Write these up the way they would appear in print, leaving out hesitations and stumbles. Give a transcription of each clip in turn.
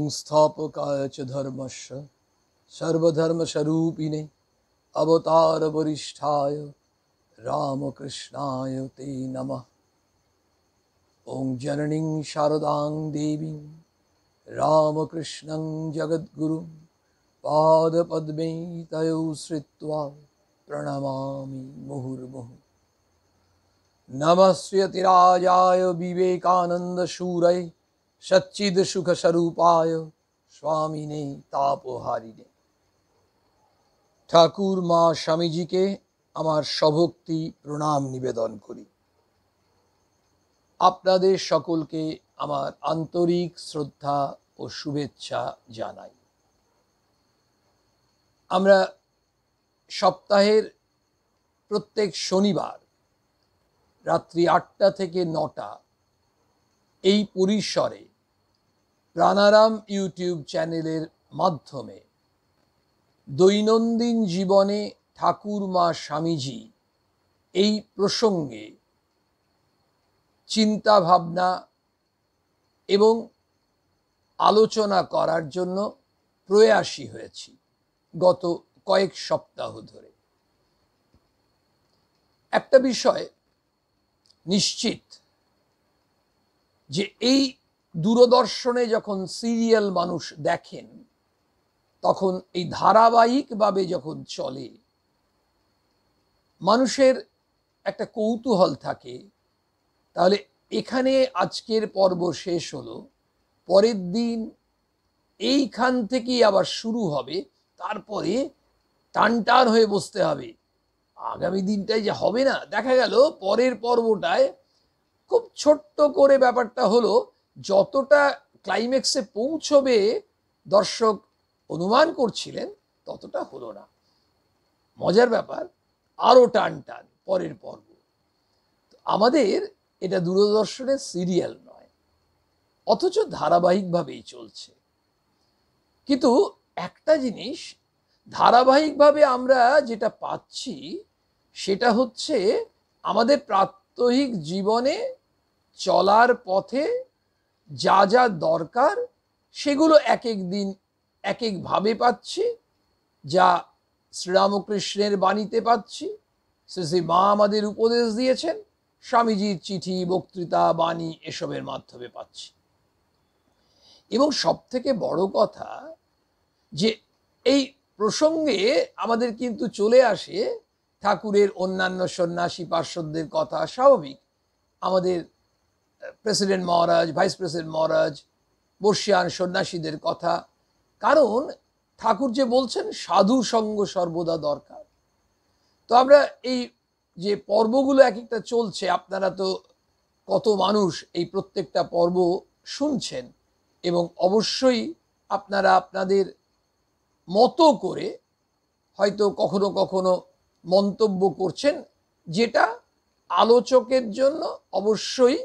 संस्थापकाय च धर्मस्य सर्वधर्मस्वरूपिणे अवतार वरिष्ठाय रामकृष्णाय ते नमः। ओं जननीं शारदां देवीं रामकृष्णं जगद्गुरुं पादपद्मे तयो श्रित्वा प्रणमामि मुहुर्मुहुः। नमस्यतिराजाय विवेकानन्दशूरये सच्चिदसुखस्वरूपाय स्वामिने तापहारिणे। ঠাকুর মা স্বামীজিকে আমার সভক্তি প্রণাম নিবেদন করি। আপনাদের সকলকে আমার আন্তরিক শ্রদ্ধা ও শুভেচ্ছা জানাই। আমরা সপ্তাহের প্রত্যেক শনিবার রাত্রি ৮টা থেকে ৯টা এই পরিসরে প্রাণারাম ইউটিউব চ্যানেলের মাধ্যমে দৈনন্দিন জীবনে ঠাকুর মা স্বামীজি এই প্রসঙ্গে চিন্তা ভাবনা এবং আলোচনা করার জন্য প্রয়াসী হয়েছি গত কয়েক সপ্তাহ ধরে। একটা বিষয় নিশ্চিত যে এই দূরদর্শনে যখন সিরিয়াল মানুষ দেখেন, তখন এই ধারাবাহিকভাবে যখন চলে, মানুষের একটা কৌতূহল থাকে, তাহলে এখানে আজকের পর্ব শেষ হলো, পরের দিন এইখান থেকেই আবার শুরু হবে, তারপরে টানটান হয়ে বসতে হবে, আগামী দিনটাই যে হবে না। দেখা গেল পরের পর্বটায় খুব ছোট্ট করে ব্যাপারটা হলো, যতটা ক্লাইম্যাক্সে পৌঁছবে দর্শক অনুমান করছিলেন ততটা হলো না। মজার ব্যাপার, আরো টান টান পরের পর্ব। আমাদের এটা দূরদর্শনের সিরিয়াল নয়, অথচ ধারাবাহিকভাবেই চলছে। কিন্তু একটা জিনিস ধারাবাহিকভাবে আমরা যেটা পাচ্ছি সেটা হচ্ছে আমাদের প্রাত্যহিক জীবনে চলার পথে যা যা দরকার সেগুলো এক এক দিন এক একভাবে পাচ্ছি, যা শ্রীরামকৃষ্ণের বাণীতে পাচ্ছি, শ্রী মা আমাদের উপদেশ দিয়েছেন, স্বামীজির চিঠি, বক্তৃতা, বাণী এসবের মাধ্যমে পাচ্ছি। এবং সব থেকে বড় কথা যে এই প্রসঙ্গে আমাদের কিন্তু চলে আসে ঠাকুরের অন্যান্য সন্ন্যাসী পার্শ্বদের কথা। স্বাভাবিক, আমাদের প্রেসিডেন্ট মহারাজ, ভাইস প্রেসিডেন্ট মহারাজ, বর্ষিয়ান সন্ন্যাসীদের কথা। কারণ ঠাকুর যে বলছেন সাধু সঙ্গ সর্বদা দরকার। তো আমরা এই যে পর্বগুলো এক একটা চলছে, আপনারা তো কত মানুষ এই প্রত্যেকটা পর্ব শুনছেন, এবং অবশ্যই আপনারা আপনাদের মতো করে হয়তো কখনো কখনো মন্তব্য করছেন, যেটা আলোচকের জন্য অবশ্যই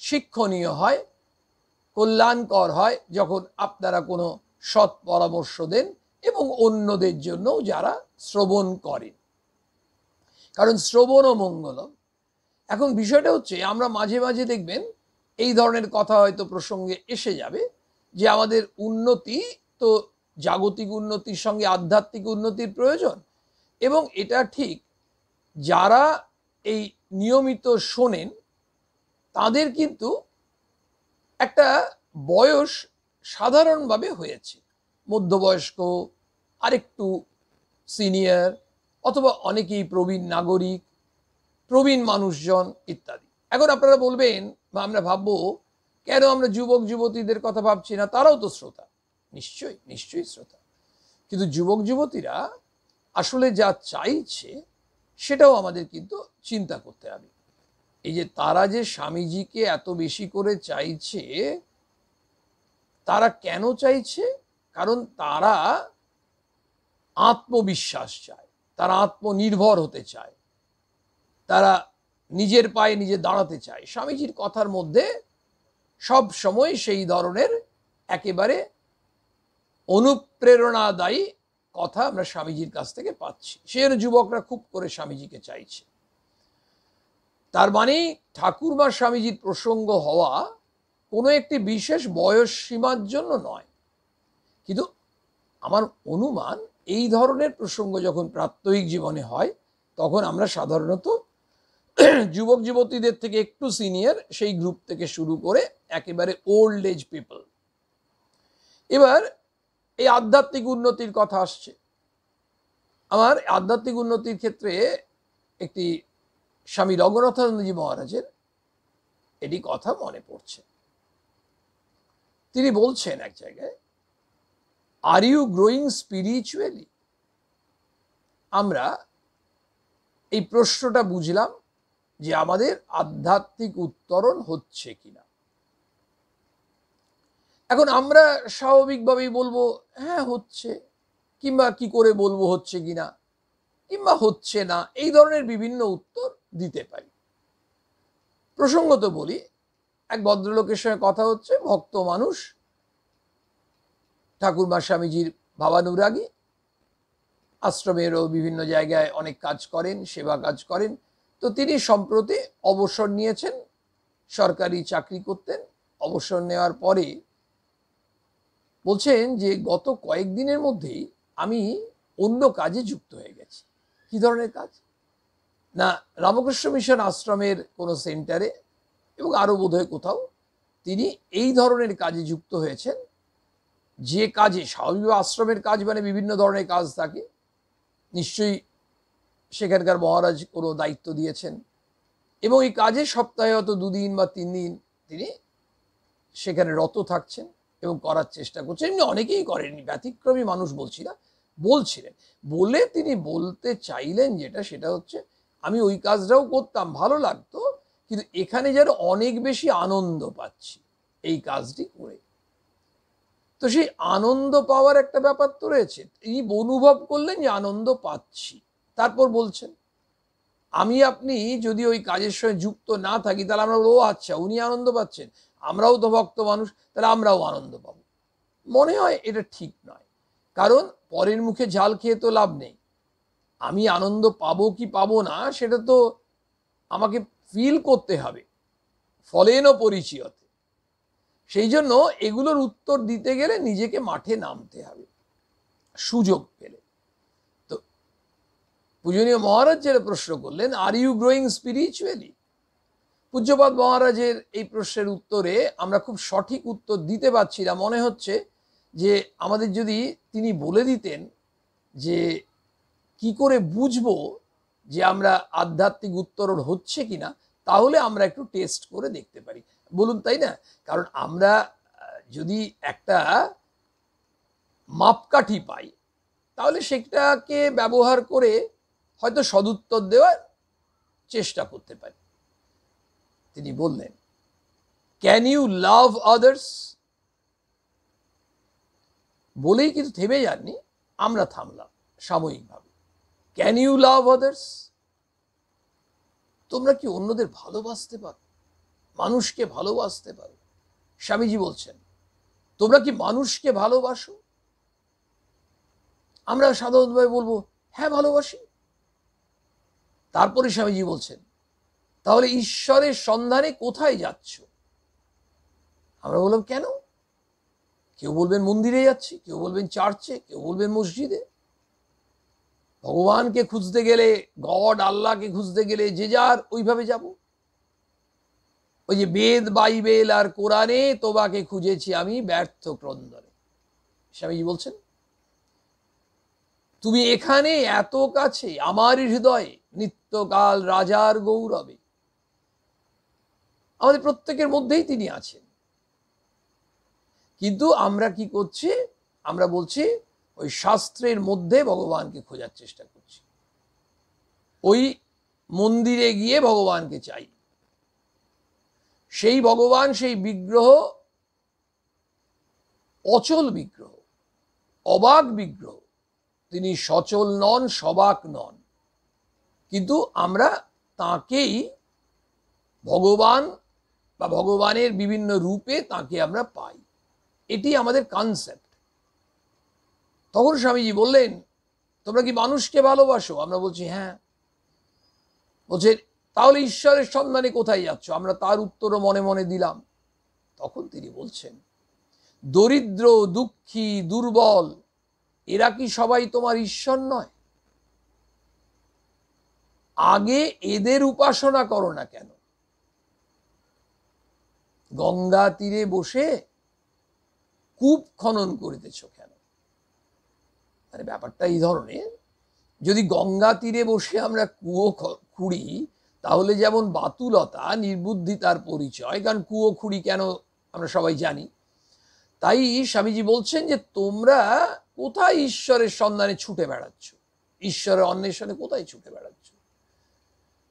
শিক্ষণীয় হয়, কল্যাণকর হয়, যখন আপনারা কোনো সৎ পরামর্শ দেন এবং অন্যদের জন্য যারা শ্রবণ করেন, কারণ শ্রবণ ও মঙ্গলম। এখন বিষয়টা হচ্ছে, আমরা মাঝে মাঝে দেখবেন এই ধরনের কথা হয়তো প্রসঙ্গে এসে যাবে যে আমাদের উন্নতি তো জাগতিক উন্নতির সঙ্গে আধ্যাত্মিক উন্নতির প্রয়োজন, এবং এটা ঠিক। যারা এই নিয়মিত শোনেন তাদের কিন্তু একটা বয়স সাধারণভাবে হয়েছে, মধ্যবয়স্ক, আরেকটু সিনিয়র, অথবা অনেকেই প্রবীণ নাগরিক, প্রবীণ মানুষজন ইত্যাদি। এখন আপনারা বলবেন বা আমরা ভাববো, কেন আমরা যুবক যুবতীদের কথা ভাবছি না? তারাও তো শ্রোতা, নিশ্চয়ই নিশ্চয়ই শ্রোতা। কিন্তু যুবক যুবতীরা আসলে যা চাইছে সেটাও আমাদের কিন্তু চিন্তা করতে হবে। এই যে তারা যে স্বামীজিকে এত বেশি করে চাইছে, তারা কেন চাইছে? কারণ তারা আত্মবিশ্বাস চায়, তারা আত্মনির্ভর হতে চায়, তারা নিজের পায়ে নিজে দাঁড়াতে চায়। স্বামীজির কথার মধ্যে সব সময় সেই ধরনের একেবারে অনুপ্রেরণাদায়ী কথা আমরা স্বামীজির কাছ থেকে পাচ্ছি। সেই যুবকরা খুব করে স্বামীজিকে চাইছে। তার মানে ঠাকুরমা স্বামীজির প্রসঙ্গ হওয়া কোনো একটি বিশেষ বয়স সীমার জন্য নয়, কিন্তু আমার অনুমান এই ধরনের প্রসঙ্গ যখন প্রাত্যহিক জীবনে হয় তখন আমরা সাধারণত যুবক যুবতীদের থেকে একটু সিনিয়র সেই গ্রুপ থেকে শুরু করে একেবারে ওল্ড এজ পিপল। এবার এই আধ্যাত্মিক উন্নতির কথা আসছে। আমার আধ্যাত্মিক উন্নতির ক্ষেত্রে একটি স্বামী রঘুনাথানন্দজি মহারাজের এটি কথা মনে পড়ছে। তিনি বলছেন এক জায়গায়, আর ইউ গ্রোয়িং স্পিরিচুয়ালি? আমরা এই প্রশ্নটা বুঝলাম যে আমাদের আধ্যাত্মিক উত্তরণ হচ্ছে কিনা। এখন আমরা স্বাভাবিকভাবেই বলবো হ্যাঁ হচ্ছে, কিংবা কি করে বলবো হচ্ছে কিনা, কিংবা হচ্ছে না, এই ধরনের বিভিন্ন উত্তর দিতে পারি। প্রসঙ্গত বলি, এক ভদ্রলোকের সঙ্গে কথা হচ্ছে, ভক্ত মানুষ, ঠাকুরমা স্বামীজির ভাবানুরাগী, আশ্রমেরও বিভিন্ন জায়গায় অনেক কাজ করেন, সেবা কাজ করেন। তো তিনি সম্প্রতি অবসর নিয়েছেন, সরকারি চাকরি করতেন। অবসর নেওয়ার পরে বলছেন যে গত কয়েকদিনের মধ্যেই আমি অন্য কাজে যুক্ত হয়ে গেছি। কি ধরনের কাজ না, রামকৃষ্ণ মিশন আশ্রমের কোনো সেন্টারে এবং আরও বোধহয় কোথাও তিনি এই ধরনের কাজে যুক্ত হয়েছেন, যে কাজে স্বাভাবিক আশ্রমের কাজ মানে বিভিন্ন ধরনের কাজ থাকে, নিশ্চয়ই সেখানকার মহারাজ কোনো দায়িত্ব দিয়েছেন, এবং এই কাজে সপ্তাহে হয়তো 2 দিন বা 3 দিন তিনি সেখানে রত থাকছেন এবং করার চেষ্টা করছেন। এমনি অনেকেই করেননি, ব্যতিক্রমী মানুষ বলছি না, বলছিলেন। বলে তিনি বলতে চাইলেন যেটা, সেটা হচ্ছে আমি ওই কাজটাও করতাম, ভালো লাগতো, কিন্তু এখানে যেন অনেক বেশি আনন্দ পাচ্ছি এই কাজটি করে। তো সেই আনন্দ পাওয়ার একটা ব্যাপার তো রয়েছে। তিনি অনুভব করলেন যে আনন্দ পাচ্ছি। তারপর বলছেন, আমি আপনি যদি ওই কাজের সঙ্গে যুক্ত না থাকি তাহলে আমরা ও আচ্ছা উনি আনন্দ পাচ্ছেন, আমরাও তো ভক্ত মানুষ, তাহলে আমরাও আনন্দ পাবো। মনে হয় এটা ঠিক নয়, কারণ পরের মুখে ঝাল খেয়ে তো লাভ নেই। আমি আনন্দ পাবো কি পাবো না সেটা তো আমাকে ফিল করতে হবে, ফলেন পরিচয়তে। সেই জন্য এগুলোর উত্তর দিতে গেলে নিজেকে মাঠে নামতে হবে সুযোগ পেলে। তো পূজনীয় মহারাজ যেটা প্রশ্ন করলেন, আর ইউ গ্রোয়িং স্পিরিচুয়ালি? পূজ্যপাদ মহারাজের এই প্রশ্নের উত্তরে আমরা খুব সঠিক উত্তর দিতে পারছি না। মনে হচ্ছে যে আমাদের যদি তিনি বলে দিতেন যে কি করে বুঝবো যে আমরা আধ্যাত্মিক উত্তরণ হচ্ছে কিনা, তাহলে আমরা একটু টেস্ট করে দেখতে পারি, বলুন তাই না? কারণ আমরা যদি একটা মাপকাঠি পাই তাহলে সেটাকে ব্যবহার করে হয়তো সদুত্তর দেওয়ার চেষ্টা করতে পারি। তিনি বললেন, ক্যান ইউ লাভ আদার্স? বলেই কিন্তু থেমে যাননি, আমরা থামলাম সাময়িকভাবে। Can you love others? তোমরা কি অন্যদের ভালোবাসতে পারো, মানুষকে ভালোবাসতে পারো? স্বামীজি বলছেন, তোমরা কি মানুষকে ভালোবাসো? আমরা সাধারণভাবে বলবো হ্যাঁ ভালোবাসি। তারপরে স্বামীজি বলছেন, তাহলে ঈশ্বরের সন্ধানে কোথায় যাচ্ছ? আমরা বললাম কেন? কেউ বলবেন মন্দিরে যাচ্ছি, কেউ বলবেন চার্চে, কেউ বলবেন মসজিদে। ভগবানকে খুঁজতে গেলে, গড আল্লাহকে খুঁজতে গেলে যে যার ওইভাবে যাব। ওই যে বেদ বাইবেল আর কোরআনে তোমাকে খুঁজেছি আমি ব্যর্থ ক্রন্দনে। স্বামীজি বলছেন, তুমি এখানে এত কাছে আমার হৃদয়ে নিত্যকাল রাজার গৌরবে। আমাদের প্রত্যেকের মধ্যেই তিনি আছেন, কিন্তু আমরা কি করছি? আমরা বলছি ওই শাস্ত্রের মধ্যে ভগবানকে খোঁজার চেষ্টা করছি, ওই মন্দিরে গিয়ে ভগবানকে চাই। সেই ভগবান, সেই বিগ্রহ অচল বিগ্রহ, অবাক বিগ্রহ, তিনি সচল নন, সবাক নন, কিন্তু আমরা তাকেই ভগবান বা ভগবানের বিভিন্ন রূপে তাকে আমরা পাই। এটি আমাদের কনসেপ্ট। তখন স্বামীজি বললেন, তোমরা কি মানুষকে ভালোবাসো? আমরা বলছি হ্যাঁ। বলছে তাহলে ঈশ্বরের সন্ধানে কোথায় যাচ্ছ? আমরা তার উত্তরও মনে মনে দিলাম। তখন তিনি বলছেন, দরিদ্র, দুঃখী, দুর্বল, এরা কি সবাই তোমার ঈশ্বর নয়? আগে এদের উপাসনা করো না কেন? গঙ্গা তীরে বসে কূপ খনন করিতেছ কেন? মানে ব্যাপারটা এই ধরনের, যদি গঙ্গা তীরে বসে আমরা কুয়ো খুঁড়ি, তাহলে যেমন বাতুলতা, নির্বুদ্ধিতার পরিচয়, কারণ কুয়ো খুঁড়ি কেন আমরা সবাই জানি। তাই স্বামীজি বলছেন যে তোমরা কোথায় ঈশ্বরের সন্ধানে ছুটে বেড়াচ্ছ, ঈশ্বরের অন্বেষণে কোথায় ছুটে বেড়াচ্ছ?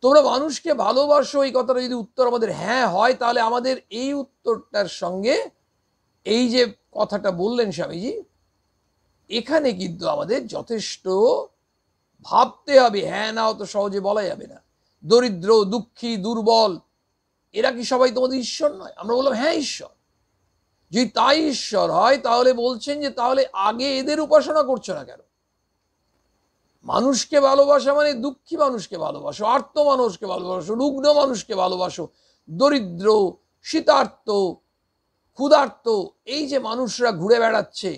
তোমরা মানুষকে ভালোবাসো, এই কথাটা যদি উত্তর আমাদের হ্যাঁ হয়, তাহলে আমাদের এই উত্তরটার সঙ্গে এই যে কথাটা বললেন স্বামীজি, এখানে কিন্তু আমাদের যথেষ্ট ভাবতে হবে। হ্যাঁ না অত সহজে বলা যাবে না। দরিদ্র, দুঃখী, দুর্বল, এরা কি সবাই তোমাদের ঈশ্বর নয়? আমরা বললাম হ্যাঁ ঈশ্বর। যদি তাই ঈশ্বর হয়, তাহলে বলছেন যে তাহলে আগে এদের উপাসনা করছো না কেন? মানুষকে ভালোবাসা মানে দুঃখী মানুষকে ভালোবাসো, আর্ত মানুষকে ভালোবাসো, রুগ্ন মানুষকে ভালোবাসো, দরিদ্র, শীতার্ত, ক্ষুধার্ত, এই যে মানুষরা ঘুরে বেড়াচ্ছে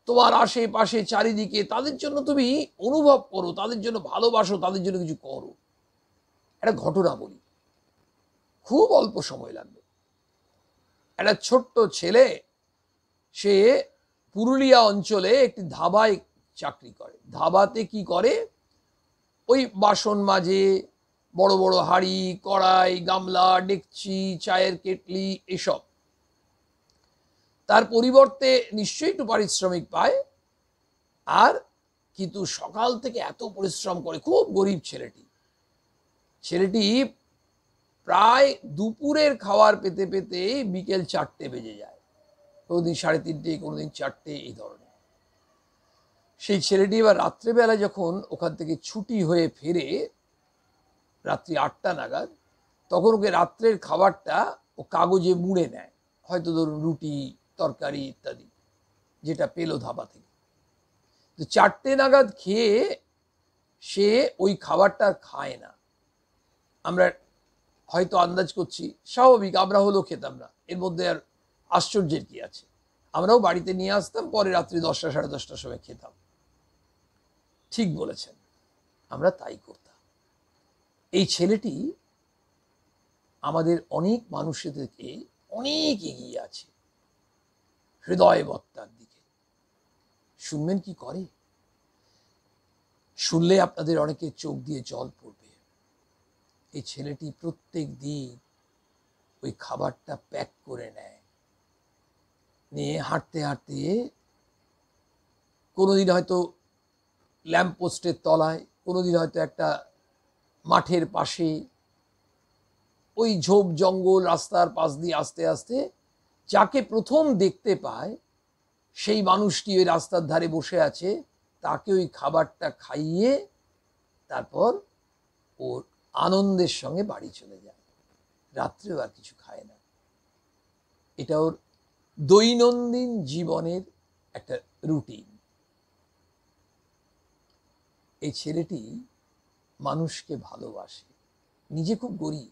তোমার আশেপাশে চারিদিকে, তাদের জন্য তুমি অনুভব করো, তাদের জন্য ভালোবাসো, তাদের জন্য কিছু করো। একটা ঘটনা বলি, খুব অল্প সময় লাগবে। একটা ছোট্ট ছেলে, সে পুরুলিয়া অঞ্চলে একটি ধাবায় চাকরি করে। ধাবাতে কি করে, ওই বাসন মাজে, বড় বড় হাঁড়ি, কড়াই, গামলা, ডেকচি, চায়ের কেটলি, এসব। তার পরিবর্তে নিশ্চয়ই একটু পারিশ্রমিক পায়। আর কিন্তু সকাল থেকে এত পরিশ্রম করে, খুব গরিব ছেলেটি। ছেলেটি প্রায় দুপুরের খাবার পেতে পেতে বিকেল 4টে বেজে যায়, কোনোদিন 3:30, কোনোদিন 4টে, এই ধরনের। সেই ছেলেটি এবার রাত্রেবেলা যখন ওখান থেকে ছুটি হয়ে ফেরে, রাত্রি 8টা নাগাদ, তখন ওকে রাত্রের খাবারটা ও কাগজে মুড়ে নেয়, হয়তো ধরুন রুটি, তরকারি ইত্যাদি, যেটা পেলো ধাবা থেকে। তো 4টে নাগাদ খেয়ে সে ওই খাবারটা খায় না। আমরা হয়তো আন্দাজ করছি, স্বাভাবিক, আমরা হলেও খেতাম না, এর মধ্যে আর আশ্চর্যের কি আছে। আমরাও বাড়িতে নিয়ে আসতাম, পরে রাত্রি 10টা, 10:30টার সময় খেতাম। ঠিক বলেছেন, আমরা তাই করতাম। এই ছেলেটি আমাদের অনেক মানুষের থেকে অনেক এগিয়ে আছে, হৃদয়বত্তার দিকে। শুনবেন কি করে? শুনলে আপনাদের অনেকের চোখ দিয়ে জল পড়বে। এই ছেলেটি প্রত্যেক দিন ওই খাবারটা প্যাক করে নেয়, নিয়ে হাঁটতে হাঁটতে কোনোদিন হয়তো ল্যাম্পপোস্টের তলায়, কোনোদিন হয়তো একটা মাঠের পাশে, ওই ঝোপ জঙ্গল রাস্তার পাশ দিয়ে আস্তে আস্তে যাকে প্রথম দেখতে পায়, সেই মানুষটি ওই রাস্তার ধারে বসে আছে, তাকে ওই খাবারটা খাইয়ে তারপর ওর আনন্দের সঙ্গে বাড়ি চলে যায়। রাত্রেও আর কিছু খায় না। এটা ওর দৈনন্দিন জীবনের একটা রুটিন। এই ছেলেটি মানুষকে ভালোবাসে, নিজে খুব গরিব,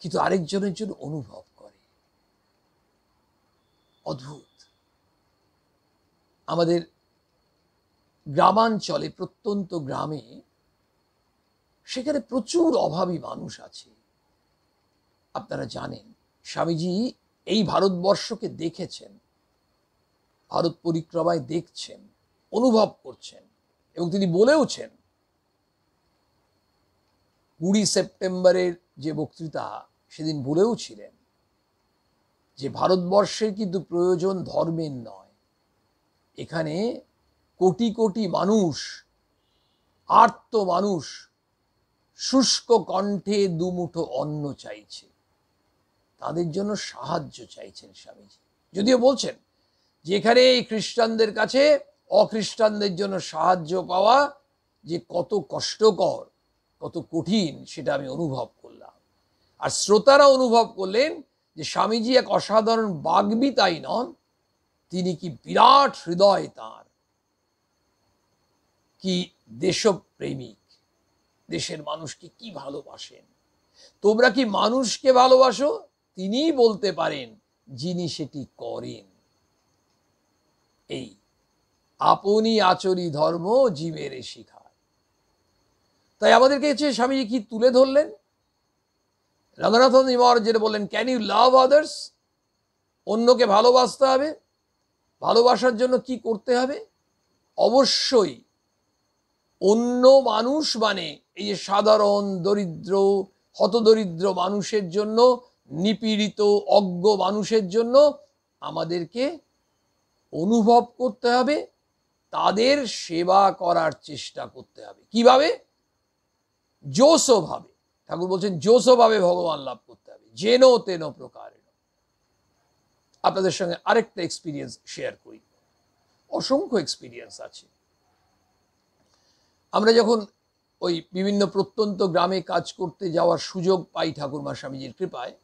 কিন্তু আরেকজনের জন্য অনুভব করে। অদ্ভুত। আমাদের গ্রামাঞ্চলে, প্রত্যন্ত গ্রামে, সেখানে প্রচুর অভাবী মানুষ আছে। আপনারা জানেন, স্বামীজি এই ভারতবর্ষকে দেখেছেন, ভারত পরিক্রমায় দেখছেন, অনুভব করছেন, এবং তিনি বলেওছেন। 20 সেপ্টেম্বরের যে বক্তৃতা, সেদিন বলেওছিলেন যে ভারতবর্ষের কিন্তু প্রয়োজন ধর্মের নয়। এখানে কোটি কোটি মানুষ, আর্ত মানুষ, শুষ্ক কণ্ঠে দুমুঠো অন্ন চাইছে, তাদের জন্য সাহায্য চাইছেন স্বামীজি। যদিও বলছেন যে এখানে এই খ্রিস্টানদের কাছে অখ্রিস্টানদের জন্য সাহায্য পাওয়া যে কত কষ্টকর, কত কঠিন, সেটা আমি অনুভব করলাম। আর শ্রোতারা অনুভব করলেন যে স্বামীজি এক অসাধারণ বাগ্মিতাই নন, তিনি কি বিরাট হৃদয় তাঁর, কি দেশপ্রেমিক, দেশের মানুষকে কি ভালোবাসেন। তোমরা কি মানুষকে ভালোবাসো? তিনিই বলতে পারেন যিনি সেটি করেন। এই আপনি আচরি ধর্ম জীবেরে শিখায়। তাই আমাদেরকে স্বামীজি কি তুলে ধরলেন? রঙ্গনাথন মহারাজ যেটা বললেন, ক্যান ইউ লাভ আদার্স? অন্যকে ভালোবাসতে হবে। ভালোবাসার জন্য কি করতে হবে? অবশ্যই অন্য মানুষ মানে এই যে সাধারণ দরিদ্র হতদরিদ্র মানুষের জন্য, নিপীড়িত অজ্ঞ মানুষের জন্য আমাদেরকে অনুভব করতে হবে, তাদের সেবা করার চেষ্টা করতে হবে। কিভাবে? জোসভাবে। ঠাকুর বলছেন জোসভাবে ভগবান লাভ করতে হবে, যেন তেন প্রকারে। আপনাদের সঙ্গে আরেকটা এক্সপিরিয়েন্স শেয়ার করি। অসংখ্য এক্সপিরিয়েন্স আছে। আমরা যখন ওই বিভিন্ন প্রত্যন্ত গ্রামে কাজ করতে যাওয়ার সুযোগ পাই ঠাকুরমা স্বামীজির কৃপায়,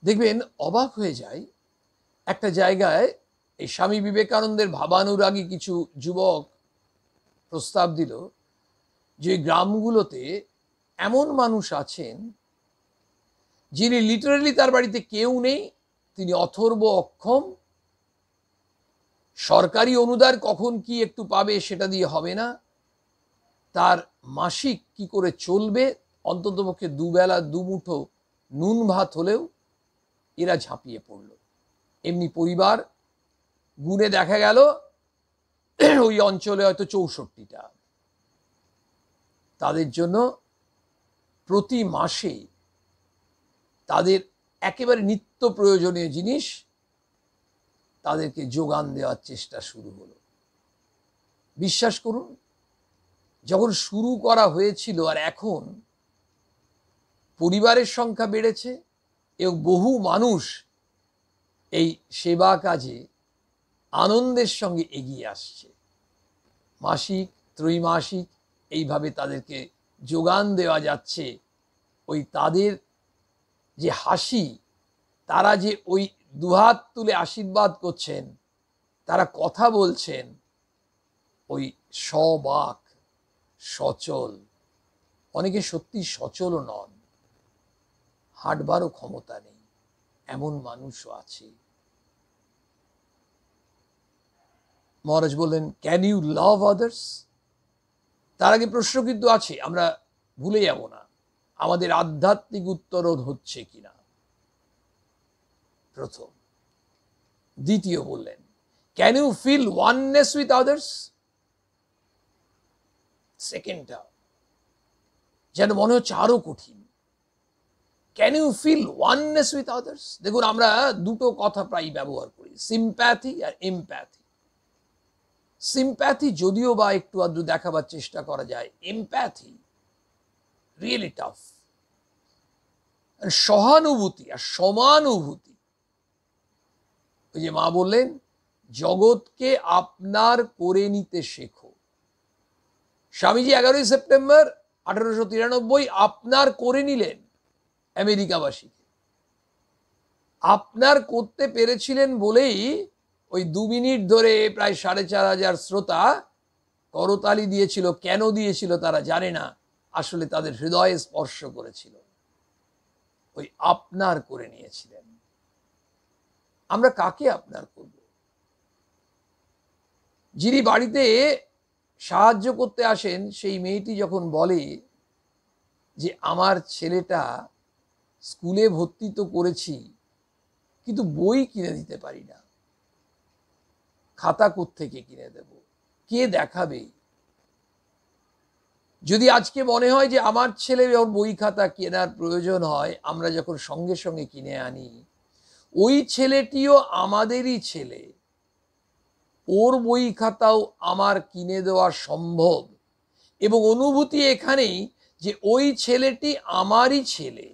দেখবেন অবাক হয়ে যায়। একটা জায়গায় এই স্বামী বিবেকানন্দের ভাবানুরাগী কিছু যুবক প্রস্তাব দিল যে গ্রামগুলোতে এমন মানুষ আছেন যিনি লিটারালি তার বাড়িতে কেউ নেই, তিনি অথর্ব অক্ষম, সরকারি অনুদান কখন কি একটু পাবে সেটা দিয়ে হবে না, তার মাসিক কি করে চলবে, অন্ততপক্ষে দুবেলা দুমুঠো নুন ভাত হলেও এরা ঝাঁপিয়ে পড়ল। এমনি পরিবার গুণে দেখা গেল ওই অঞ্চলে হয়তো 64টা। তাদের জন্য প্রতি মাসে তাদের একেবারে নিত্য প্রয়োজনীয় জিনিস তাদেরকে যোগান দেওয়ার চেষ্টা শুরু হলো। বিশ্বাস করুন, যখন শুরু করা হয়েছিল আর এখন পরিবারের সংখ্যা বেড়েছে এবং বহু মানুষ এই সেবা কাজে আনন্দের সঙ্গে এগিয়ে আসছে। মাসিক, ত্রৈমাসিক এইভাবে তাদেরকে যোগান দেওয়া যাচ্ছে। ওই তাদের যে হাসি, তারা যে ওই দুহাত তুলে আশীর্বাদ করছেন, তারা কথা বলছেন, ওই সবাক সচল। অনেকে সত্যি সচলও নন, হাঁটবারও ক্ষমতা নেই, এমন মানুষও আছে। মহারাজ বললেন, ক্যান ইউ লাভ আদার্স? তার আগে প্রশ্ন কিন্তু আছে, আমরা ভুলে যাব না, আমাদের আধ্যাত্মিক উত্তরণ হচ্ছে কিনা, প্রথম। দ্বিতীয় বললেন, can you feel oneness with others? সেকেন্ডটা যেন মনে হচ্ছে আরো কঠিন। Can you feel oneness with others? দেখুন, আমরা দুটো কথা প্রায় ব্যবহার করি, সিম্প্যাথি আর এমপ্যাথি। সিম্প্যাথি যদিও বা একটু আধটু দেখাবার চেষ্টা করা যায়, এমপ্যাথি রিয়েলি টাফ। সহানুভূতি আর সমানুভূতি, ওই যে মা বললেন, জগৎকে আপনার করে নিতে শেখো। স্বামীজি 11ই সেপ্টেম্বর 1893 আপনার করে নিলেন আমেরিকাবাসীকে। আপনার করতে পেরেছিলেন বলেই ওই 2 মিনিট ধরে প্রায় 4500 শ্রোতা করতালি দিয়েছিল। কেন দিয়েছিল তারা জানে না, আসলে তাদের হৃদয়ে স্পর্শ করেছিল। ওই আপনার করে নিয়েছিলেন। আমরা কাকে আপনার করব? যিনি বাড়িতে সাহায্য করতে আসেন, সেই মেয়েটি যখন বলে যে আমার ছেলেটা স্কুলে ভর্তি তো করেছি, কিন্তু বই কিনে দিতে পারি না, খাতা কোত্থেকে কিনে দেব, কে দেখাবে? যদি আজকে মনে হয় যে আমার ছেলে ওর বই খাতা কেনার প্রয়োজন হয়, আমরা যখন সঙ্গে সঙ্গে কিনে আনি, ওই ছেলেটিও আমাদেরই ছেলে, ওর বই খাতাও আমার কিনে দেওয়া সম্ভব। এবং অনুভূতি এখানেই যে ওই ছেলেটি আমারই ছেলে,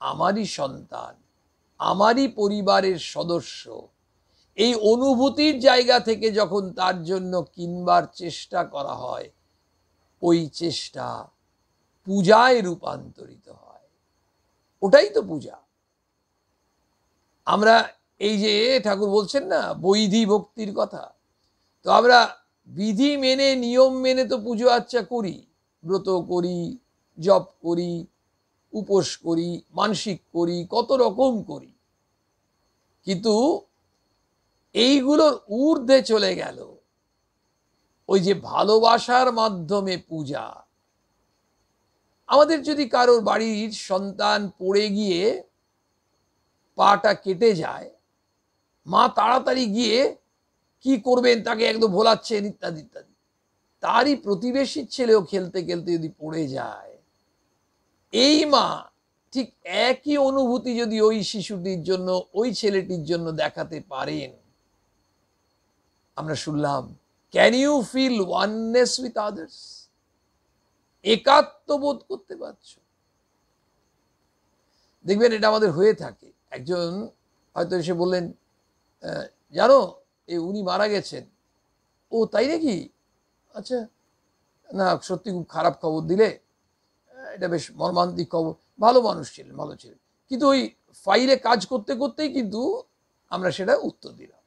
আমারই সন্তান, আমারই পরিবারের সদস্য। এই অনুভূতির জায়গা থেকে যখন তার জন্য কিনবার চেষ্টা করা হয়, ওই চেষ্টা পূজায় রূপান্তরিত হয়। ওটাই তো পূজা। আমরা এই যে ঠাকুর বলছেন না বৈধি ভক্তির কথা, তো আমরা বিধি মেনে নিয়ম মেনে তো পুজো আচ্ছা করি, ব্রত করি, জপ করি, উপোস করি, মানসিক করি, কত রকম করি। কিন্তু এইগুলোর ঊর্ধ্বে চলে গেল ওই যে ভালোবাসার মাধ্যমে পূজা। আমাদের যদি কারোর বাড়ির সন্তান পড়ে গিয়ে পাটা কেটে যায়, মা তাড়াতাড়ি গিয়ে কি করবেন, তাকে একদম ভোলাচ্ছেন ইত্যাদি ইত্যাদি। তারই প্রতিবেশীর ছেলেও খেলতে খেলতে যদি পড়ে যায়, এই মা ঠিক একই অনুভূতি যদি ওই শিশুটির জন্য, ওই ছেলেটির জন্য দেখাতে পারেন, আমরা শুনলাম, can you feel oneness with others? একাত্মবোধ করতে পারছো? দেখবেন এটা আমাদের হয়ে থাকে। একজন হয়তো এসে বললেন, জানো উনি মারা গেছেন। ও তাই নাকি? আচ্ছা, না সত্যি খুব খারাপ খবর দিলে, এটা বেশ মর্মান্তিক খবর। ভালো মানুষ ছিলেন, ভালো ছিলেন। কিন্তু ওই ফাইলে কাজ করতে করতেই কিন্তু আমরা সেটা উত্তর দিলাম।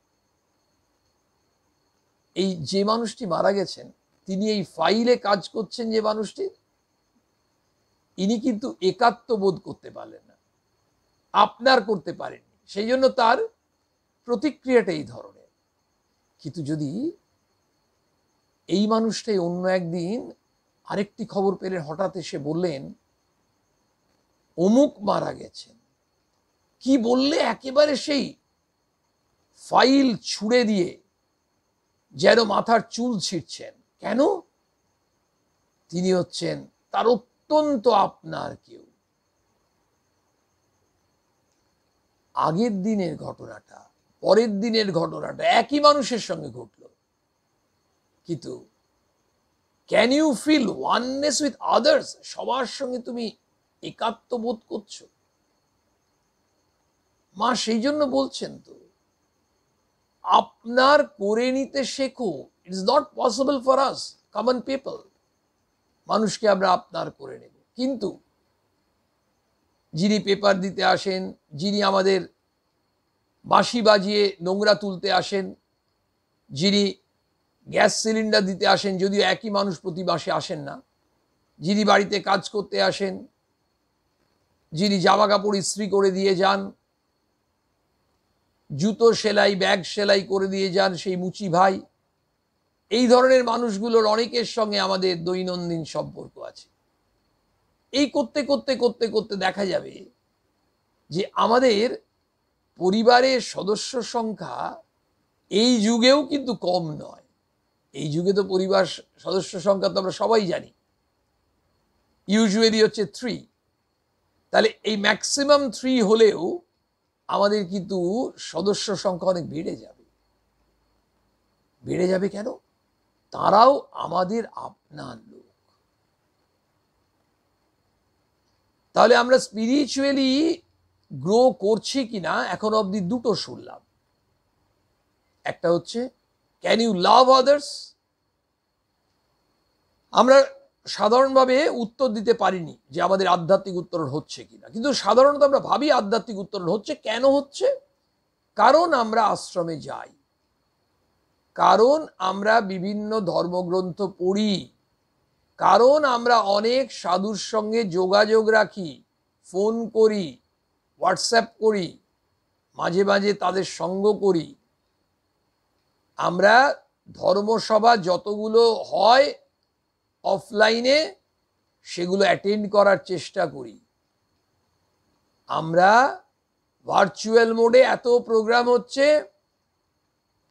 এই যে মানুষটি মারা গেছেন, তিনি এই ফাইলে কাজ করছেন যে মানুষটি, ইনি কিন্তু একাত্মবোধ করতে পারলেন না, আপনার করতে পারেননি, সেই জন্য তার প্রতিক্রিয়াটা এই ধরনের। কিন্তু যদি এই মানুষটাই অন্য একদিন আরেকটি খবর পেলেন, হঠাৎ এসে বললেন অমুক মারা গেছেন, কি বললে একেবারে সেই ফাইল ছুঁড়ে দিয়ে যেন মাথার চুল ছিঁড়ছেন। কেন? তিনি হচ্ছেন তার অত্যন্ত আপনার কেউ। আগের দিনের ঘটনাটা, পরের দিনের ঘটনাটা একই মানুষের সঙ্গে ঘটল, কিন্তু can you feel oneness with others? সবার সঙ্গে তুমি একাত্মবোধ করছো? মা সেই জন্য বলছেন তো, আপনার করে নিতে শেখো। It's not possible for us common people, মানুষকে আমরা আপনার করে নেব। কিন্তু যিনি পেপার দিতে আসেন, যিনি আমাদের বাঁশি বাজিয়ে নোংরা তুলতে আসেন, যিনি গ্যাস সিলিন্ডার দিতে আসেন, যদিও একই মানুষ প্রতি মাসে আসেন না, যিনি বাড়িতে কাজ করতে আসেন, যিনি জামা কাপড় ইস্ত্রি করে দিয়ে যান, জুতো সেলাই, ব্যাগ সেলাই করে দিয়ে যান সেই মুচি ভাই, এই ধরনের মানুষগুলোর অনেকের সঙ্গে আমাদের দৈনন্দিন সম্পর্ক আছে। এই করতে করতে করতে করতে দেখা যাবে যে আমাদের পরিবারের সদস্য সংখ্যা এই যুগেও কিন্তু কম নয়। এই যুগে তো পরিবার সদস্য সংখ্যা তো আমরা সবাই জানি, ইউজুয়ালি হচ্ছে 3। তাহলে এই ম্যাক্সিমাম 3 হলেও আমাদের কিন্তু সদস্য সংখ্যা অনেক বেড়ে যাবে। বেড়ে যাবে কেন? তারাও আমাদের আপনার লোক। তাহলে আমরা স্পিরিচুয়ালি গ্রো করছি কিনা এখন অবধি দুটো শুনলাম। একটা হচ্ছে ক্যান ইউ লাভ আদার্স? আমরা সাধারণভাবে উত্তর দিতে পারিনি যে আমাদের আধ্যাত্মিক উত্তরণ হচ্ছে কিনা, কিন্তু সাধারণত আমরা ভাবি আধ্যাত্মিক উত্তরণ হচ্ছে। কেন হচ্ছে? কারণ আমরা আশ্রমে যাই, কারণ আমরা বিভিন্ন ধর্মগ্রন্থ পড়ি, কারণ আমরা অনেক সাধুর সঙ্গে যোগাযোগ রাখি, ফোন করি, হোয়াটসঅ্যাপ করি, মাঝে মাঝে তাদের সঙ্গ করি, আমরা ধর্মসভা যতগুলো হয় অফলাইনে সেগুলো অ্যাটেন্ড করার চেষ্টা করি, আমরা ভার্চুয়াল মোডে এত প্রোগ্রাম হচ্ছে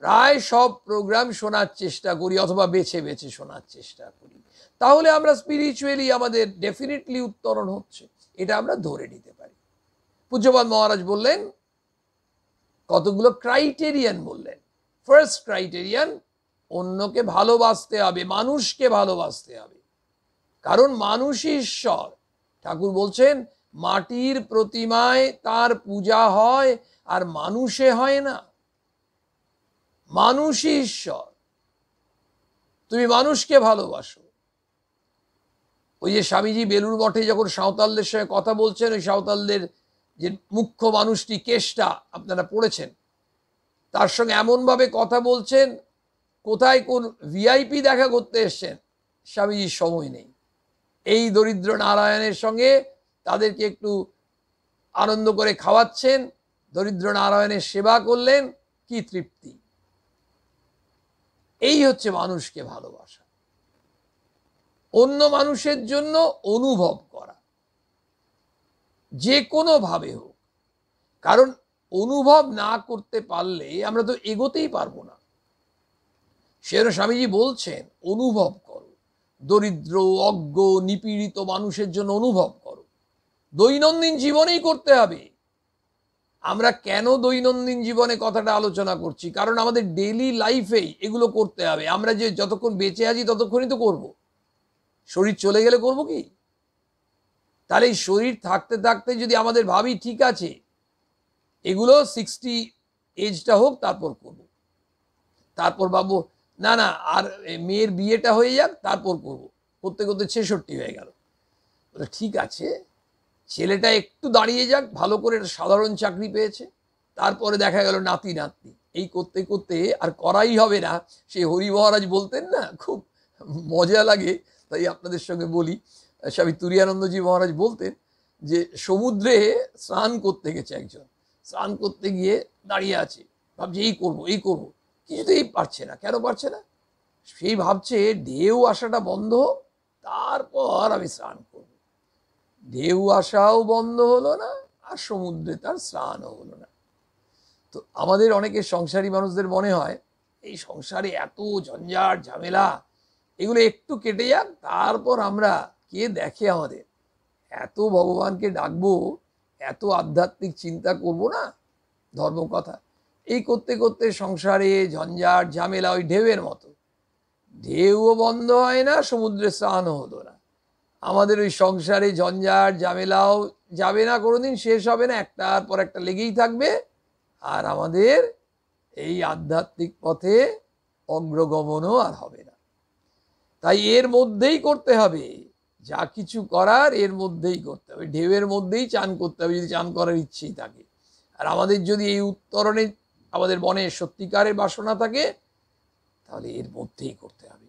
প্রায় সব প্রোগ্রাম শোনার চেষ্টা করি অথবা বেছে বেছে শোনার চেষ্টা করি। তাহলে আমরা স্পিরিচুয়ালি আমাদের ডেফিনেটলি উত্তরণ হচ্ছে, এটা আমরা ধরে নিতে পারি। পূজ্যপাদ মহারাজ বললেন কতগুলো ক্রাইটেরিয়ান বললেন। ফার্স্ট ক্রাইটেরিয়ান, অন্যকে ভালোবাসতে হবে, মানুষকে ভালোবাসতে হবে, কারণ মানুষই ঈশ্বর। ঠাকুর বলছেন মাটির প্রতিমায় তার পূজা হয় আর মানুষে হয় না, মানুষই ঈশ্বর। তুমি মানুষকে ভালোবাসো। ওই যে স্বামীজি বেলুড় মঠে যখন সাঁওতালদের সঙ্গে কথা বলছেন, ওই সাঁওতালদের যে মুখ্য মানুষটি কেষ্টা আপনারা পড়েছেন, তার সঙ্গে এমনভাবে কথা বলছেন কোথায় কোন ভিআইপি দেখা করতে এসছেন, স্বামীজির সময় নেই। এই দরিদ্র নারায়ণের সঙ্গে তাদেরকে একটু আনন্দ করে খাওয়াচ্ছেন, দরিদ্র নারায়ণের সেবা করলেন, কি তৃপ্তি। এই হচ্ছে মানুষকে ভালোবাসা, অন্য মানুষের জন্য অনুভব করা, যে কোনো ভাবে হোক। কারণ অনুভব না করতে পারলে আমরা তো এগোতেই পারবো না। সেজন্য স্বামীজি বলছেন, অনুভব করো, দরিদ্র, অজ্ঞ, নিপীড়িত মানুষের জন্য অনুভব করো। দৈনন্দিন জীবনেই করতে হবে। আমরা কেন দৈনন্দিন জীবনে কথাটা আলোচনা করছি? কারণ আমাদের ডেইলি লাইফেই এগুলো করতে হবে। আমরা যে যতক্ষণ বেঁচে আছি ততক্ষণই তো করব। শরীর চলে গেলে করব কি? তাহলে এই শরীর থাকতে থাকতে যদি আমাদের ভাবি ঠিক আছে এগুলো 60 এজটা হোক তারপর করব, তারপর ভাববো না না আর মেয়ের বিয়েটা হয়ে যাক তারপর করব, করতে করতে 66 হয়ে গেল। ঠিক আছে, ছেলেটা একটু দাঁড়িয়ে যাক, ভালো করে সাধারণ চাকরি পেয়েছে, তারপরে দেখা গেল নাতি নাতনি। এই করতে করতে আর করাই হবে না। সেই হরি মহারাজ বলতেন না, খুব মজা লাগে, তাই আপনাদের সঙ্গে বলি। স্বামী তুরীয়ানন্দজি মহারাজ বলতেন যে সমুদ্রে স্নান করতে গেছে একজন, স্নান করতে গিয়ে দাঁড়িয়ে আছে, ভাবছে এই করব এই করব, কিছুতেই পারছে না। কেন পারছে না? সেই ভাবছে ঢেউ আসাটা বন্ধ হোক, তারপর আমি স্নান করব। ঢেউ আসাও বন্ধ হলো না, আর সমুদ্রে তার স্নানও হলো না। তো আমাদের অনেকের সংসারী মানুষদের মনে হয় এই সংসারে এত ঝঞ্ঝাট ঝামেলা, এগুলো একটু কেটে যাক, তারপর আমরা, কে দেখে আমাদের, এত ভগবানকে ডাকবো, এত আধ্যাত্মিক চিন্তা করব না, ধর্ম কথা। এই করতে করতে সংসারে ঝঞ্ঝাট ঝামেলা ওই ঢেউয়ের মতো, ঢেউও বন্ধ হয় না, সমুদ্রে স্নানও হলো না। আমাদের ওই সংসারে ঝঞ্ঝাট ঝামেলাও যাবে না, কোনোদিন শেষ হবে না, একটার পর একটা লেগেই থাকবে। আর আমাদের এই আধ্যাত্মিক পথে অগ্রগমনও আর হবে না। তাই এর মধ্যেই করতে হবে, যা কিছু করার এর মধ্যেই করতে হবে, ঢেউয়ের মধ্যেই চান করতে হবে যদি চান করার ইচ্ছেই থাকে। আর আমাদের যদি এই উত্তরণে আমাদের মনে সত্যিকারের বাসনা থাকে, তাহলে এর মধ্যেই করতে হবে।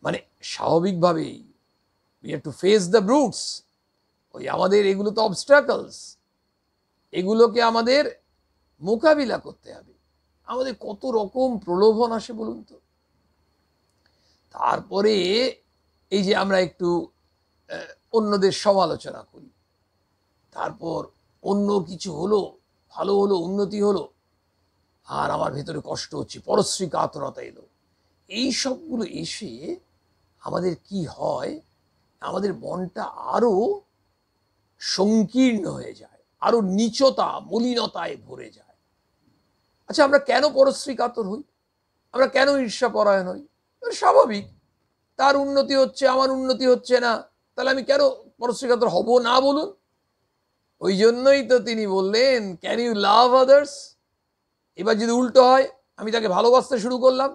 মানে স্বাভাবিকভাবেই we have to face the brutes। ওই আমাদের এগুলো তো অবস্ট্রাকলস, এগুলোকে আমাদের মোকাবিলা করতে হবে। আমাদের কত রকম প্রলোভন আসে বলুন তো। তারপরে এই যে আমরা একটু অন্যদের সমালোচনা করি, তারপর অন্য কিছু হলো, ভালো হলো, উন্নতি হলো, আর আমার ভেতরে কষ্ট হচ্ছে, পরশ্রী কাতরতা এলো। এই সবগুলো এসে আমাদের কি হয়, আমাদের মনটা আরো সংকীর্ণ হয়ে যায়, আরো নীচতা মলিনতায় ভরে যায়। আচ্ছা, আমরা কেন পরশ্রী কাতর হই? আমরা কেন ঈর্ষাপরায়ণ হই? স্বাভাবিক, তার উন্নতি হচ্ছে, আমার উন্নতি হচ্ছে না, তাহলে আমি কেন পরশ্রী কাতর হব না বলুন? ওই জন্যই তো তিনি বললেন, ক্যান ইউ লাভ আদার্স? এবার যদি উল্টো হয়, আমি তাকে ভালোবাসতে শুরু করলাম,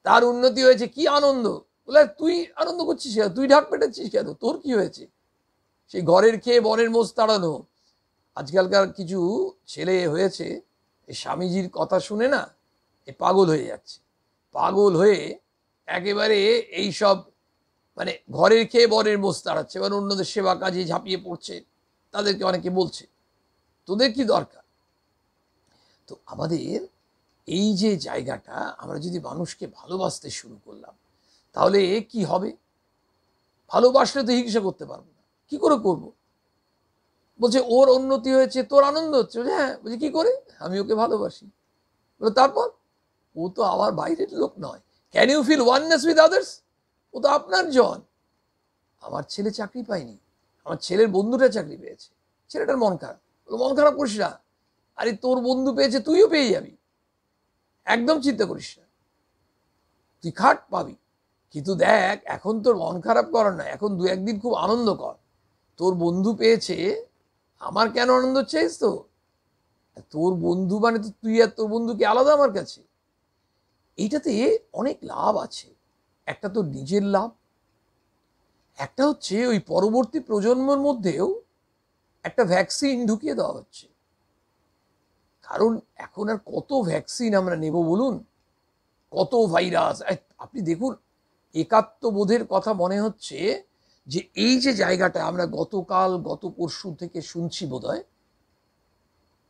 তার উন্নতি হয়েছে, কি আনন্দ, বলে তুই আনন্দ করছিস কেন, তুই ঢাক পেটাচ্ছিস কেন, তোর কি হয়েছে? সেই ঘরের খেয়ে বনের মোষ তাড়ানো। আজকালকার কিছু ছেলে হয়েছে এই স্বামীজির কথা শুনে না, এ পাগল হয়ে যাচ্ছে, পাগল হয়ে একেবারে এই সব মানে ঘরের খেয়ে বনের মোষ তাড়াচ্ছে, এবার অন্যদের সেবা কাজে ঝাঁপিয়ে পড়ছে। তাদেরকে অনেকে বলছে, তোদের কি দরকার? তো আমাদের এই যে জায়গাটা, আমরা যদি মানুষকে ভালোবাসতে শুরু করলাম, তাহলে কি হবে? ভালোবাসলে তো হিংসা করতে পারবো না, কি করে করব? বলছে ওর উন্নতি হয়েছে, তোর আনন্দ হচ্ছে, বলছে হ্যাঁ। বলছে কি করে? আমি ওকে ভালোবাসি। বলে তারপর? ও তো আমার বাইরের লোক নয়। Can you feel oneness with others? ও তো আপনার জন। আমার ছেলে চাকরি পায়নি, আমার ছেলের বন্ধুটা চাকরি পেয়েছে, ছেলেটার মন খারাপ। মন খারাপ করিস না, আরে তোর বন্ধু পেয়েছে, তুইও পেয়ে যাবি, একদম চিন্তা করিস না, তুই খাট পাবি। কিন্তু দেখ, এখন তোর মন খারাপ করার না, এখন দু একদিন খুব আনন্দ কর। তোর বন্ধু পেয়েছে, আমার কেন আনন্দ চাইছ? তো তোর বন্ধু মানে তো তুই আর তোর বন্ধু কি আলাদা আমার কাছে? এইটাতে অনেক লাভ আছে। একটা তো নিজের লাভ, একটা হচ্ছে ওই পরবর্তী প্রজন্মের মধ্যেও একটা ভ্যাকসিন ঢুকিয়ে দেওয়া হচ্ছে। কারণ এখন আর কত ভ্যাকসিন আমরা নেব বলুন, কত ভাইরাস। আপনি দেখুন, একাত্মবোধের কথা মনে হচ্ছে যে এই যে জায়গাটা আমরা গত পরশু থেকে শুনছি বোধহয়,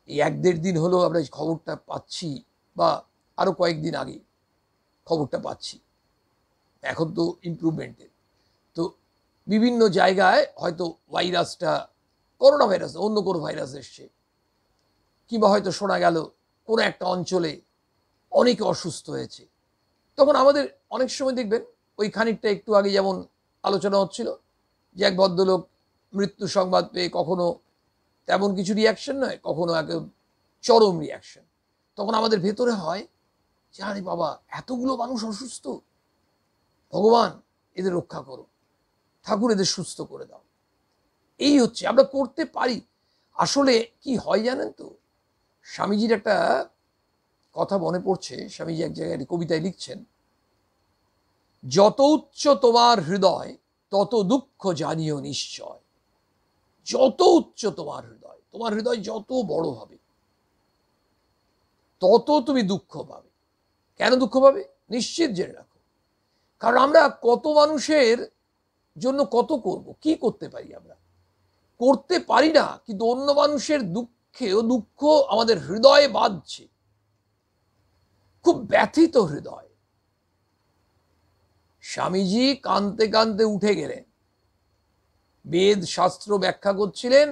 এই 1-1.5 দিন হলো আমরা এই খবরটা পাচ্ছি, বা আরও কয়েকদিন আগে খবরটা পাচ্ছি, এখন তো ইমপ্রুভমেন্টের, তো বিভিন্ন জায়গায় হয়তো ভাইরাসটা, করোনা ভাইরাস অন্য কোনো ভাইরাস এসছে, কিংবা হয়তো শোনা গেল কোনো একটা অঞ্চলে অনেকে অসুস্থ হয়েছে। তখন আমাদের অনেক সময় দেখবেন ওই খানিকটা একটু আগে যেমন আলোচনা হচ্ছিল যে এক ভদ্রলোক মৃত্যু সংবাদ পেয়ে কখনো তেমন কিছু রিয়াকশন নয়, কখনো একদম চরম রিয়াকশন। তখন আমাদের ভেতরে হয় যে আরে বাবা, এতগুলো মানুষ অসুস্থ, ভগবান এদের রক্ষা করো, ঠাকুর এদের সুস্থ করে দাও। এই হচ্ছে আমরা করতে পারি। আসলে কি হয় জানেন তো, স্বামীজির একটা কথা মনে পড়ছে। স্বামীজি এক জায়গায় কবিতায় লিখছেন, যত উচ্চ তোমার হৃদয় তত দুঃখ জানিও নিশ্চয়। যত উচ্চ তোমার হৃদয়, তোমার হৃদয় যত বড় হবে তত তুমি দুঃখ পাবে। কেন দুঃখ পাবে নিশ্চিত জেনে রাখো, কারণ আমরা কত মানুষের জন্য কত করব, কি করতে পারি, আমরা করতে পারি না, কিন্তু অন্য মানুষের দুঃখেও দুঃখ আমাদের হৃদয়ে বাজছে, খুব ব্যথিত হৃদয়। স্বামীজি কাঁদতে কাঁদতে উঠে গেলেন, বেদ শাস্ত্র ব্যাখ্যা করছিলেন।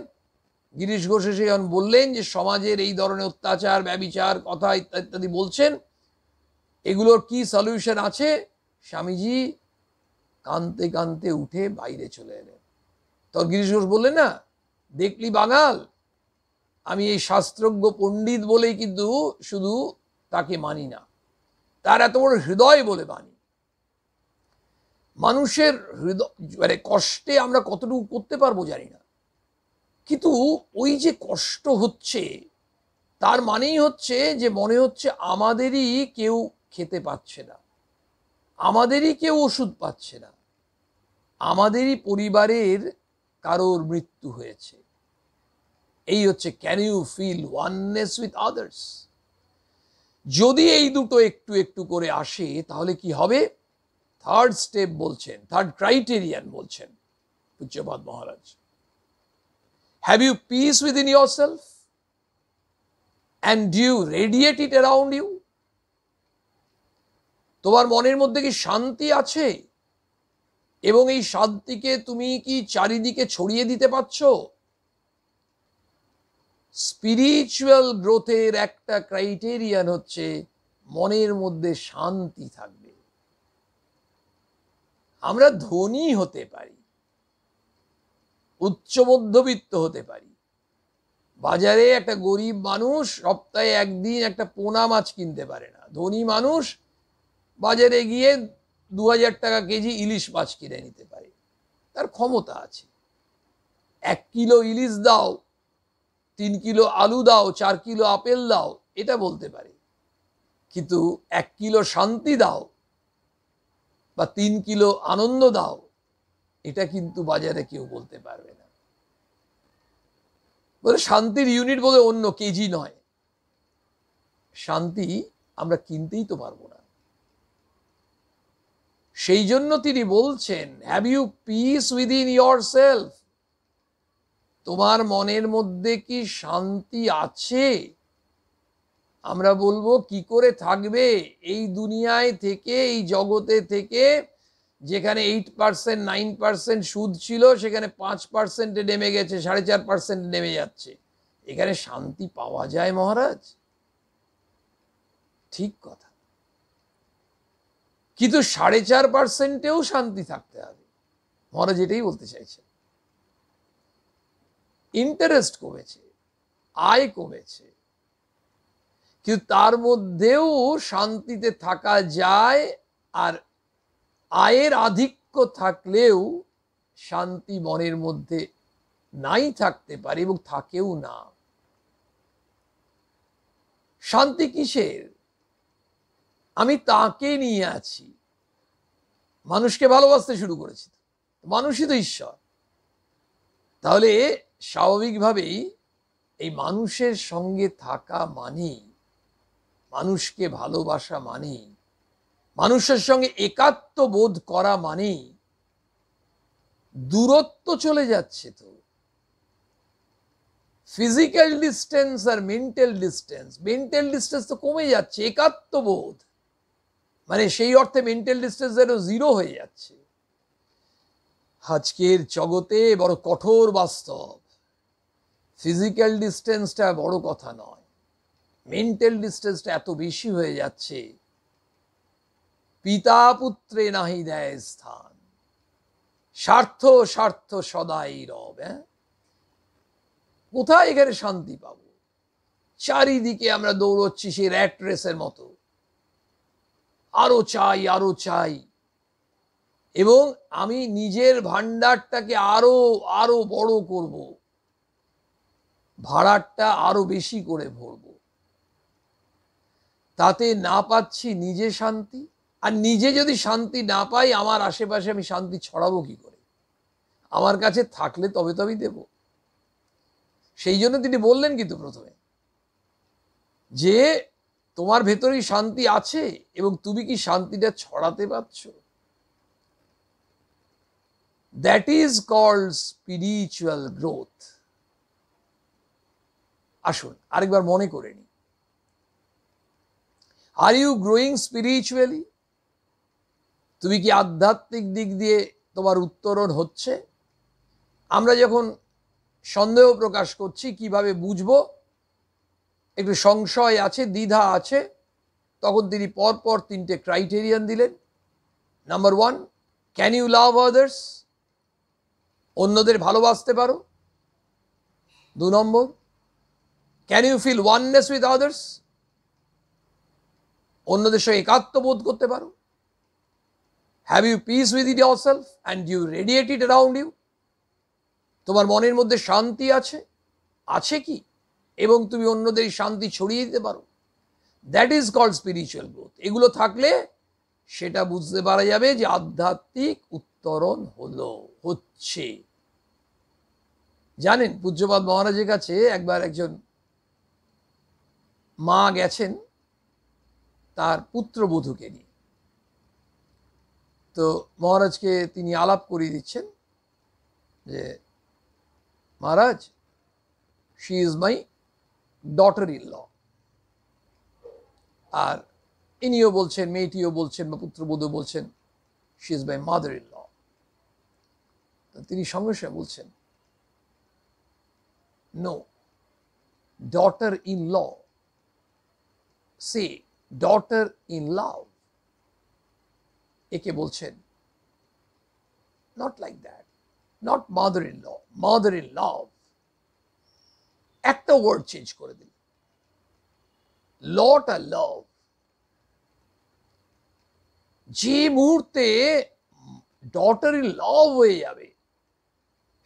গিরিশ ঘোষ এসে যখন বললেন যে সমাজের এই ধরনের অত্যাচার, ব্যভিচার কথা ইত্যাদি বলছেন, এগুলোর কি সলিউশন আছে, স্বামীজি কাঁদতে কাঁদতে উঠে বাইরে চলে এলেন। তখন গিরিশ ঘোষ বললেন, না দেখলি বাঙাল, আমি এই শাস্ত্রজ্ঞ পণ্ডিত বলেই কিন্তু শুধু তাকে মানি না, তার এত বড় হৃদয় বলে মানি। মানুষের হৃদয় মানে কষ্টে আমরা কতটুকু করতে পারবো জানি না, কিন্তু ওই যে কষ্ট হচ্ছে তার মানেই হচ্ছে যে মনে হচ্ছে আমাদেরই কেউ খেতে পাচ্ছে না, আমাদেরই কেউ ওষুধ পাচ্ছে না, আমাদেরই পরিবারের কারোর মৃত্যু হয়েছে। এই হচ্ছে can you feel oneness with others. যদি এই দুটো একটু একটু করে আসে তাহলে কি হবে, থার্ড স্টেপ বলছেন, থার্ড ক্রাইটেরিয়ান বলছেন পূজ্যপাদ মহারাজ, have you peace within yourself and do you radiate it around you. তোমার মনের মধ্যে কি শান্তি আছে, এবং এই শান্তিকে তুমি কি চারিদিকে ছড়িয়ে দিতে পারছো? স্পিরিচুয়াল গ্রোথের একটা ক্রাইটেরিয়ান হচ্ছে মনের মধ্যে শান্তি থাকবে। আমরা ধনী হতে পারি, উচ্চ মধ্যবিত্ত হতে পারি, বাজারে একটা গরিব মানুষ সপ্তাহে একদিন একটা পোনা মাছ কিনতে পারে না, ধনী মানুষ বাজারে গিয়ে 2000 টাকা কেজি ইলিশ মাছ কিনে নিতে পারে, তার ক্ষমতা আছে। 1 কিলো ইলিশ দাও, 3 কিলো আলু দাও, 4 কিলো আপেল দাও, এটা বলতে পারে, কিন্তু 1 কিলো শান্তি দাও বা 3 কিলো আনন্দ দাও, এটা কিন্তু বাজারে কেউ বলতে পারবে না। বলে শান্তির ইউনিট বলে অন্য কেজি নয়, শান্তি আমরা কিনতেই তো পারবো না। সেই জন্য তিনি বলছেন, have you peace within yourself. তোমার মনের মধ্যে কি শান্তি আছে? আমরা বলবো কি করে থাকবে এই দুনিয়ায় থেকে, এই জগতে থেকে, যেখানে 8% 9% সুদ ছিল সেখানে 5%-এ নেমে গেছে, 4.5% নেমে যাচ্ছে। এখানে শান্তি পাওয়া যায় মহারাজ? ঠিক কথা, কিন্তু 4.5%-এও শান্তি থাকতে হবে। মহারাজ এটাই বলতে চাইছে। ইন্টারেস্ট কমেছে, আয় কমেছে, কিন্তু তার মধ্যেও শান্তিতে থাকা যায়। আর আয়ের আধিক্য থাকলেও শান্তি মনের মধ্যে নাই থাকতে পারে, এবং থাকেও না। শান্তি কিসের? আমি তাকে নিয়ে আছি, মানুষকে ভালোবাসতে শুরু করেছি, মানুষই তো ঈশ্বর। তাহলে স্বাভাবিকভাবেই এই মানুষের সঙ্গে থাকা মানেই, মানুষকে ভালোবাসা মানেই, মানুষের সঙ্গে একাত্ম বোধ করা মানেই দূরত্ব চলে যাচ্ছে। তো ফিজিক্যাল ডিস্টেন্স আর মেন্টাল ডিস্টেন্স তো কমে যাচ্ছে, একাত্মবোধ, মানে সেই অর্থে মেন্টাল ডিস্টেন্স যেন জিরো হয়ে যাচ্ছে। আজকের জগতে বড় কঠোর বাস্তব, ফিজিক্যাল ডিস্টেন্সটা বড় কথা নয়, মেন্টাল ডিস্টেন্সটা এত বেশি হয়ে যাচ্ছে। পিতা পুত্রে নাহি দেয় স্থান, স্বার্থ স্বার্থ সদাই রব। কোথায় এখানে শান্তি পাবো? চারিদিকে আমরা দৌড়চ্ছি সেই র্যাট রেসের মতো, আরো চাই আরো চাই, এবং আমি নিজের ভান্ডারটাকে আরো আরো বড় করব, ভাড়াটা আরো বেশি করে ভরবো। তাতে না পাচ্ছি নিজে শান্তি, আর নিজে যদি শান্তি না পাই আমার আশেপাশে আমি শান্তি ছড়াবো কি করে? আমার কাছে থাকলে তবে তবেই দেব। সেই জন্য তিনি বললেন কিন্তু প্রথমে যে তোমার ভেতরেই শান্তি আছে এবং তুমি কি শান্তিটা ছড়াতে পারছো? That is called spiritual growth. আসুন আরেকবার মনে করে নি, আর ইউ গ্রোয়িং স্পিরিচুয়ালি? তুমি কি আধ্যাত্মিক দিক দিয়ে তোমার উত্তরণ হচ্ছে? আমরা যখন সন্দেহ প্রকাশ করছি কিভাবে বুঝবো, একটু সংশয় আছে, দ্বিধা আছে, তখন তিনি পরপর তিনটে ক্রাইটেরিয়ান দিলেন। Number 1, can you love others? অন্যদের ভালোবাসতে পারো। 2 নম্বর, can you feel oneness with others? অন্যদের সঙ্গে একাত্মবোধ করতে পারো। Have you peace with it yourself and you radiate it around you? তোমার মনের মধ্যে শান্তি আছে কি, এবং তুমি অন্যদের শান্তি ছড়িয়ে দিতে পারো? That is called spiritual growth. এগুলো থাকলে সেটা বুঝতে পারা যাবে যে আধ্যাত্মিক উত্তরণ হচ্ছে। জানেন, পূজ্যপাদ মহারাজের কাছে একবার একজন মা গেছেন তার পুত্রবধূকে নিয়ে। তো মহারাজকে তিনি আলাপ করিয়ে দিচ্ছেন যে Maharaj, she is my daughter in law. আর ইনিও বলছেন, মেয়েটিও বলছেন বা পুত্রবধূ বলছেন, she is my mother in law. তিনি সঙ্গে সঙ্গে বলছেন, নো, ডটার ইন ল, সে ডটার ইন লাভ। একে বলছেন not like that, not mother in law, mother in love. একটা ওয়ার্ড চেঞ্জ করে দিল, লট আর লাভ। যে মুহূর্তে ডটার ইন লাভ হয়ে যাবে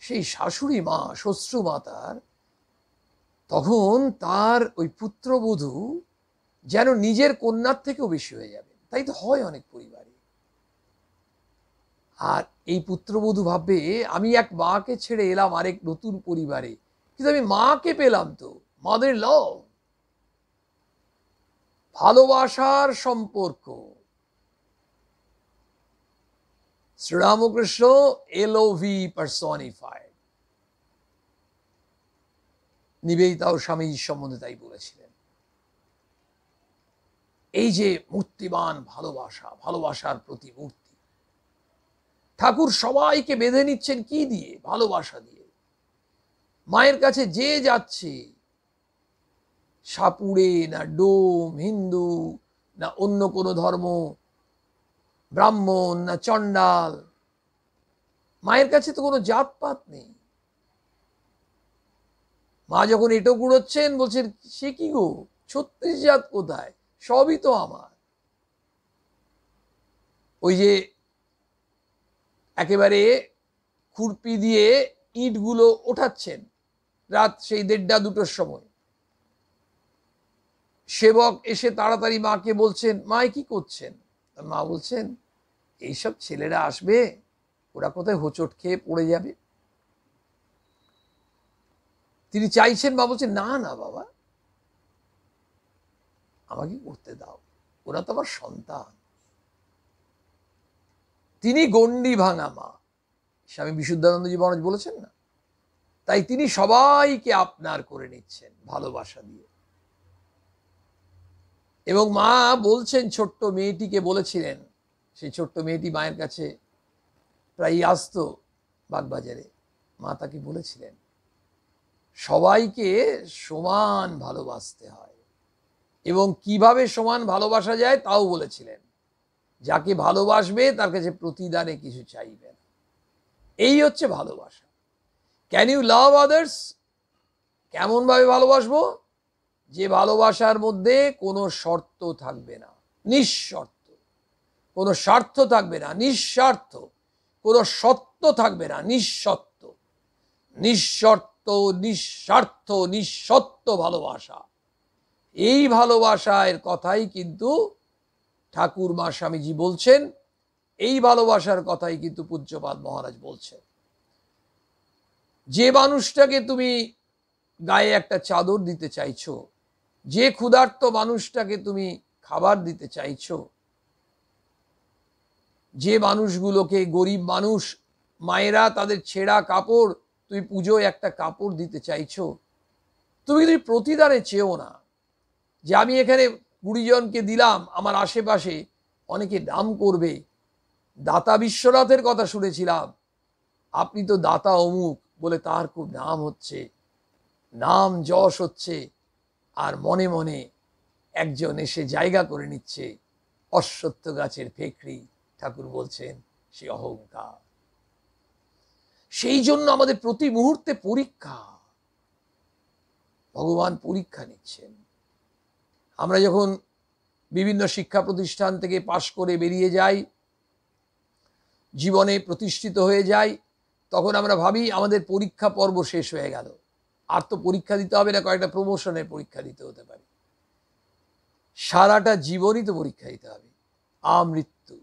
সেই শাশুড়ি মা, শ্বশ্রু মাতার, তখন তার ওই পুত্রবধূ যেন নিজের কন্যার থেকেও বেশি হয়ে যাবে। তাই তো হয় অনেক পরিবারে। আর এই পুত্রবধূ ভাববে আমি এক মাকে ছেড়ে এলাম আরেক নতুন পরিবারে, কিন্তু আমি মাকে পেলাম তো, মাদার লাভ, ভালোবাসার সম্পর্ক। শ্রীরামকৃষ্ণ এলওভি পার্সনিফাইড। নিবেদিতাও স্বামীজির সম্বন্ধে তাই বলেছিলেন। এই যে মূর্তিমান ভালোবাসা, ভালোবাসার প্রতিমূর্তি, ঠাকুর সবাইকে বেঁধে নিচ্ছেন কি দিয়ে? ভালোবাসা দিয়ে। মায়ের কাছে যে যাচ্ছে, সাপুড়ে না ডোম, হিন্দু না অন্য কোনো ধর্ম, ব্রাহ্মণ না চণ্ডাল, মায়ের কাছে তো কোনো জাতপাত নেই। মা যখন এটো কুড়োচ্ছেন বলছেন, সে কি গো, 36 জাত কোথায়, সবই তো আমার। ওই যে একেবারে খুরপি দিয়ে ইটগুলো ওঠাচ্ছেন রাত সেই 1:30-2টোর সময়, সেবক এসে তাড়াতাড়ি মাকে বলছেন, মা কি করছেন? মা বলছেন, এইসব ছেলেরা আসবে, ওরা কোথায় হোঁচট খেয়ে পড়ে যাবে। তিনি চাইছেন, মা বলছেন, না না বাবা, আমাকে করতে দাও, ওরা তো আমার সন্তান। তিনি গণ্ডি ভাঙা মা, স্বামী বিশুদ্ধানন্দজি মহারাজ বলেছেন না, তাই তিনি সবাইকে আপনার করে নিচ্ছেন ভালোবাসা দিয়ে। এবং মা বলছেন, ছোট্ট মেয়েটিকে বলেছিলেন, সেই ছোট্ট মেয়েটি মায়ের কাছে প্রায় আসতো বাগবাজারে, মা তাকে বলেছিলেন সবাইকে সমান ভালোবাসতে হয়, এবং কিভাবে সমান ভালোবাসা যায় তাও বলেছিলেন। যাকে ভালোবাসবে তার কাছে প্রতিদানে কিছু চাইবে না। এই হচ্ছে ভালোবাসা। Can you love others? কেমন ভাবে ভালোবাসবো? যে ভালোবাসার মধ্যে কোনো শর্ত থাকবে না, নিঃশর্ত। কোনো স্বার্থ থাকবে না, নিঃস্বার্থ। কোনো সত্য থাকবে না, নিঃসত্ব। নিঃশর্ত, নিঃস্বার্থ, নিঃসত্ব ভালোবাসা। এই ভালোবাসার কথাই কিন্তু ঠাকুর মা স্বামীজি বলছেন, এই ভালোবাসার কথাই কিন্তু পূজ্যপাদ মহারাজ বলছেন। যে মানুষটাকে তুমি গায়ে একটা চাদর দিতে চাইছো, যে ক্ষুধার্ত মানুষটাকে তুমি খাবার দিতে চাইছো, যে মানুষগুলোকে, গরিব মানুষ মায়েরা তাদের ছেঁড়া কাপড়, তুমি পুজোয় একটা কাপড় দিতে চাইছো, তুমি প্রতিদানে চেও না যে আমি এখানে 20 জনকে দিলাম, আমার আশেপাশে অনেকে দাম করবে। দাতা বিশ্বনাথের কথা শুনেছিলাম, আপনি তো দাতা অমুক বলে তার খুব নাম হচ্ছে, নাম যশ হচ্ছে, আর মনে মনে একজন এসে জায়গা করে নিচ্ছে অশ্বত্থ গাছের ফেকড়ি। ঠাকুর বলছেন সে অহংকার। সেই জন্য আমাদের প্রতি মুহূর্তে পরীক্ষা, ভগবান পরীক্ষা নিচ্ছেন। আমরা যখন বিভিন্ন শিক্ষা প্রতিষ্ঠান থেকে পাশ করে বেরিয়ে যাই, জীবনে প্রতিষ্ঠিত হয়ে যাই, তখন আমরা ভাবি আমাদের পরীক্ষা পর্ব শেষ হয়ে গেল, আর তো পরীক্ষা দিতে হবে না, কয়েকটা প্রমোশনের পরীক্ষা দিতে হতে পারে। সারাটা জীবনই তো পরীক্ষা দিতে হবে। আমৃত্যু।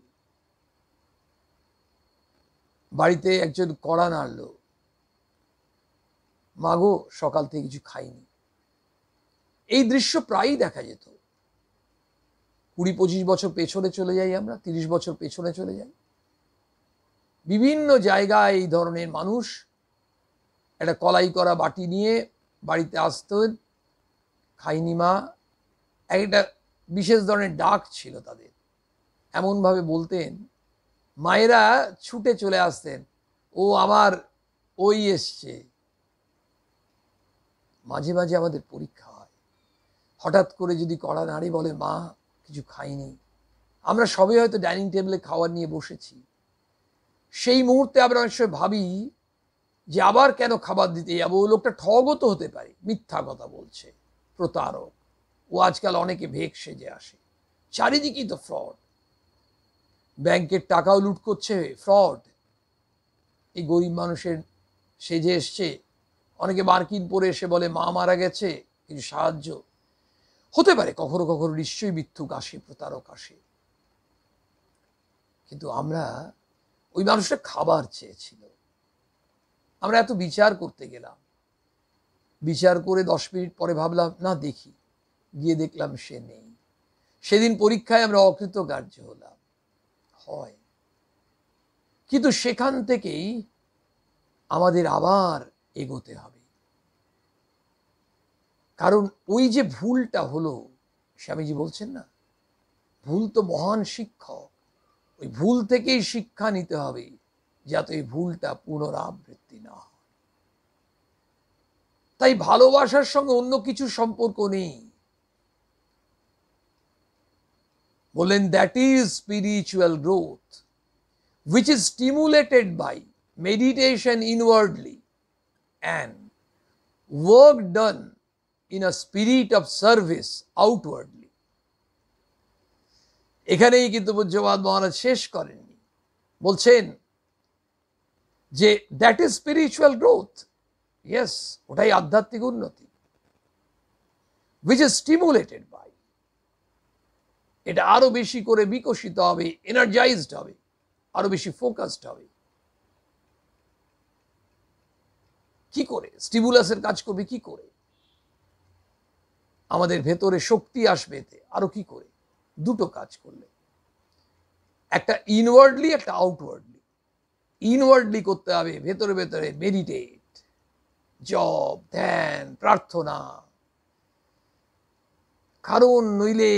বাড়িতে একজন কড়া নাড়ল, মাগো সকাল থেকে কিছু খাইনি। এই দৃশ্য প্রায়ই দেখা যেত। 20-25 বছর পেছনে চলে যাই, আমরা 30 বছর পেছনে চলে যাই, বিভিন্ন জায়গায় এই ধরনের মানুষ একটা কলাই করা বাটি নিয়ে বাড়িতে আসতেন, খাইনি মা। একটা বিশেষ ধরনের ডাক ছিল তাদের, এমনভাবে বলতেন, মায়েরা ছুটে চলে আসতেন, ও আমার ওই এসছে। মাঝে মাঝে আমাদের পরীক্ষা হয়, হঠাৎ করে যদি কড়া নাড়ি বলে মা কিছু খাইনি, আমরা সবাই হয়তো ডাইনিং টেবিলে খাবার নিয়ে বসেছি, সেই মুহূর্তে আমরা অনেক সময় ভাবি যে আবার কেন খাবার দিতে যাবো, ও লোকটা ঠগও তো হতে পারে, মিথ্যা কথা বলছে, প্রতারক। ও আজকাল অনেকে ভেক সেজে আসে, চারিদিকেই তো ফ্রড। ব্যাংকের টাকাও লুট করছে, ফ্রড। এই গরিব মানুষের সেজে এসছে, অনেকে মার্কিন পরে এসে বলে মা মারা গেছে, কিছু সাহায্য হতে পারে। কখনো কখনো নিশ্চয়ই মিথ্যুক আসে, প্রতারক আসে। কিন্তু আমরা, ওই মানুষটা খাবার চেয়েছিল, আমরা এত বিচার করতে গেলাম, বিচার করে 10 মিনিট পরে ভাবলাম না দেখি, গিয়ে দেখলাম সে নেই। সেদিন পরীক্ষায় আমরা অকৃতকার্য হলাম। হয়, কিন্তু সেখান থেকেই আমাদের আবার এগোতে হবে। কারণ ওই যে ভুলটা হলো, স্বামীজি বলছেন না, ভুল তো মহান শিক্ষক। ওই ভুল থেকেই শিক্ষা নিতে হবে, যাতে এই ভুলটা পুনরাবৃত্তি না হয়। তাই ভালোবাসার সঙ্গে অন্য কিছু সম্পর্ক নেই। বলেন that is spiritual growth which is stimulated by meditation inwardly and work done in a spirit of service outwardly. এখানেই কিন্তু পূজ্যপাদ মহারাজ শেষ করেননি, বলছেন যে that is spiritual growth. Yes, ওটাই আধ্যাত্মিক উন্নতি। which is stimulated by, এটা আরো বেশি করে বিকশিত হবে, এনার্জাইজড হবে, আরো বেশি ফোকাসড হবে। কি করে স্টিমুলাসের কাজ করবে? কি করে আমাদের ভেতরে শক্তি আসবে এতে? আরো কি করে? দুটো কাজ করলে, একটা ইনওয়ার্ডলি, একটা আউটওয়ার্ডলি। ইনওয়ার্ডলি করতে হবে, ভেতরে ভেতরে মেডিটেট, জপ, ধ্যান, প্রার্থনা, কারণ নইলে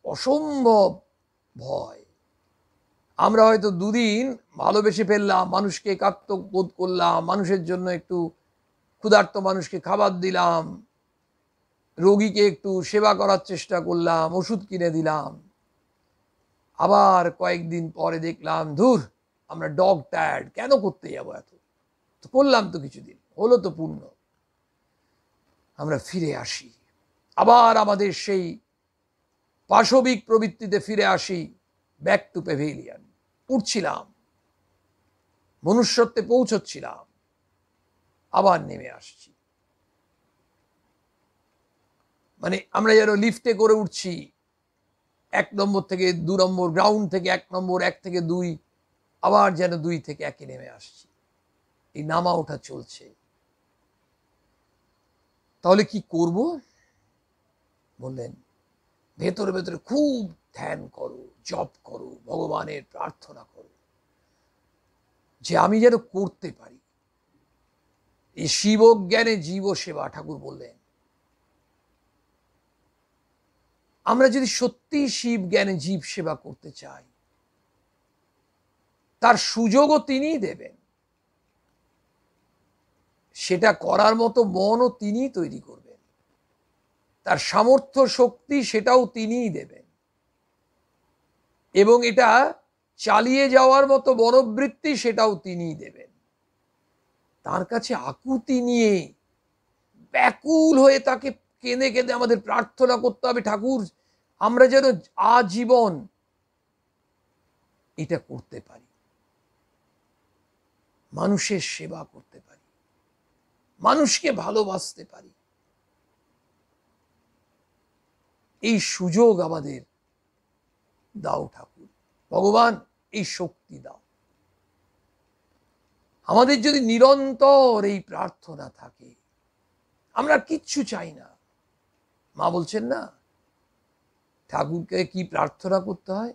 অসম্ভব ভয়। আমরা হয়তো দুদিন ভালোবেসে ফেললাম, মানুষকে একাত্ম বোধ করলাম, মানুষের জন্য একটু ক্ষুধার্ত মানুষকে খাবার দিলাম, রোগীকে একটু সেবা করার চেষ্টা করলাম, ওষুধ কিনে দিলাম, আবার কয়েকদিন পরে দেখলাম ধুর আমরা ডগ টায়ার্ড, কেন করতে যাবো এত, তো করলাম তো কিছুদিন, হলো তো পূর্ণ। আমরা ফিরে আসি, আবার আমাদের সেই পাশবিক প্রবৃত্তিতে ফিরে আসি, ব্যাক টু প্যাভিলিয়ন। উঠছিলাম, মনুষ্যত্বে পৌঁছচ্ছিলাম, আবার নেমে আসছি। মানে আমরা যেন লিফটে করে উঠছি, 1 নম্বর থেকে 2 নম্বর, গ্রাউন্ড থেকে 1 নম্বর, 1 থেকে 2, আবার যেন 2 থেকে 1-এ নেমে আসছি। এই নামা ওঠা চলছে। তাহলে কি করব? বললেন ভেতরে ভেতরে খুব ধ্যান করো, জপ করো, ভগবানের প্রার্থনা করো যে আমি যেন করতে পারি। এই শিবজ্ঞানে জীব সেবা, ঠাকুর বললেন আমরা যদি সত্যি শিব জ্ঞানে জীব সেবা করতে চাই, তার সুযোগও তিনিই দেবেন, সেটা করার মতো মনও তিনিই তৈরি করবেন, তার সামর্থ্য শক্তি সেটাও তিনিই দেবেন, এবং এটা চালিয়ে যাওয়ার মতো মনোবৃত্তি সেটাও তিনিই দেবেন। তার কাছে আকুতি নিয়ে ব্যাকুল হয়ে তাকে কেঁদে কেঁদে আমাদের প্রার্থনা করতে হবে, ঠাকুর আমরা যেন আজীবন এটা করতে পারি, মানুষের সেবা করতে পারি, মানুষকে ভালোবাসতে পারি। এই সুযোগ আমাদের দাও ঠাকুর, ভগবান এই শক্তি দাও। আমাদের যদি নিরন্তর এই প্রার্থনা থাকে, আমরা কিচ্ছু চাই না। মা বলছেন না ঠাকুরকে কি প্রার্থনা করতে হয়,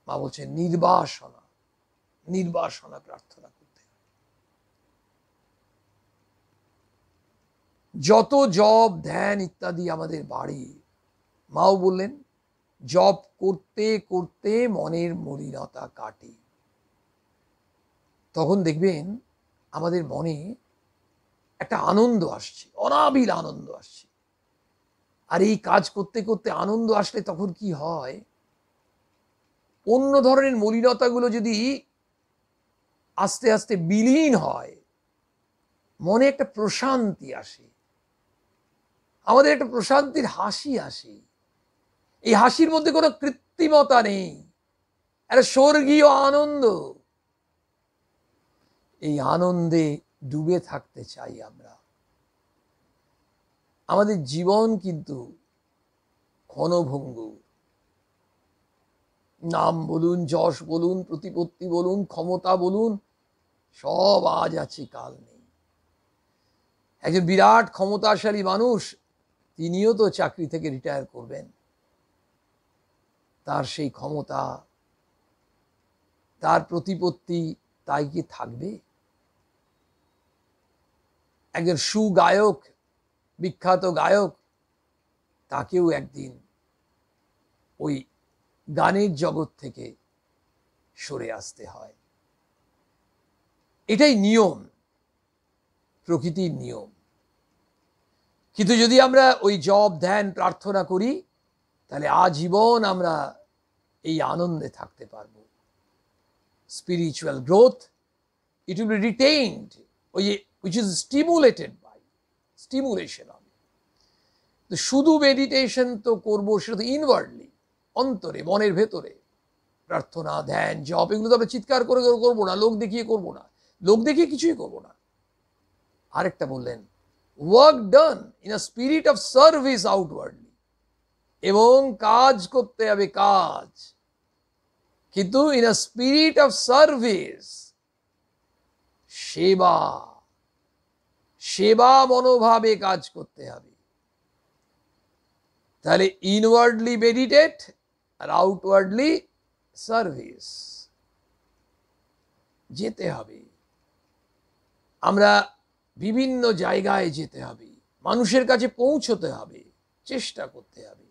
মা বলছেন নির্বাসনা, নির্বাসনা প্রার্থনা করতে হয়। যত জপ ধ্যান ইত্যাদি আমাদের বাড়ি, মাও বললেন জপ করতে করতে মনের মলিনতা কাটে, তখন দেখবেন আমাদের মনে একটা আনন্দ আসছে, অনাবিল আনন্দ আসছে। আর এই কাজ করতে করতে আনন্দ আসলে তখন কি হয়, অন্য ধরনের মলিনতাগুলো যদি আস্তে আস্তে বিলীন হয়, মনে একটা প্রশান্তি আসে, আমাদের একটা প্রশান্তির হাসি আসে। এই হাসির মধ্যে কোনো কৃত্রিমতা নেই, একটা স্বর্গীয় আনন্দ। এই আনন্দে ডুবে থাকতে চাই আমরা। আমাদের জীবন কিন্তু ক্ষণভঙ্গুর। নাম বলুন, যশ বলুন, প্রতিপত্তি বলুন, ক্ষমতা বলুন, সব আজ আছে কাল নেই। একজন বিরাট ক্ষমতাশালী মানুষ, তিনিও তো চাকরি থেকে রিটায়ার করবেন, তার সেই ক্ষমতা, তার প্রতিপত্তি, তাই কি থাকবে? একজন সুগায়ক, বিখ্যাত গায়ক, তাকেও একদিন ওই গানের জগৎ থেকে সরে আসতে হয়। এটাই নিয়ম, প্রকৃতির নিয়ম। কিন্তু যদি আমরা ওই জপ ধ্যান প্রার্থনা করি, তাহলে আজীবন আমরা এই আনন্দে থাকতে পারবো। Spiritual growth, it will be retained, which is stimulated by stimulation of it. তো শুধু মেডিটেশন তো করবো, সেটা তো ইনওয়ার্ডলি, অন্তরে, মনের ভেতরে প্রার্থনা ধ্যান জপ, এগুলো তো আমরা চিৎকার করে করবো না, লোক দেখিয়ে করবো না, লোক দেখিয়ে কিছুই করবো না। আরেকটা বললেন work done in a spirit of service outwardly, এবং কাজ করতে হবে কাজ, কিন্তু in a spirit of service, সেবা, সেবা মনোভাবে কাজ করতে হবে। তাহলে ইনওয়ার্ডলি মেডিটেট আর আউটওয়ার্ডলি সার্ভিস, যেতে হবে। আমরা বিভিন্ন জায়গায় যেতে হবে, মানুষের কাছে পৌঁছতে হবে, চেষ্টা করতে হবে।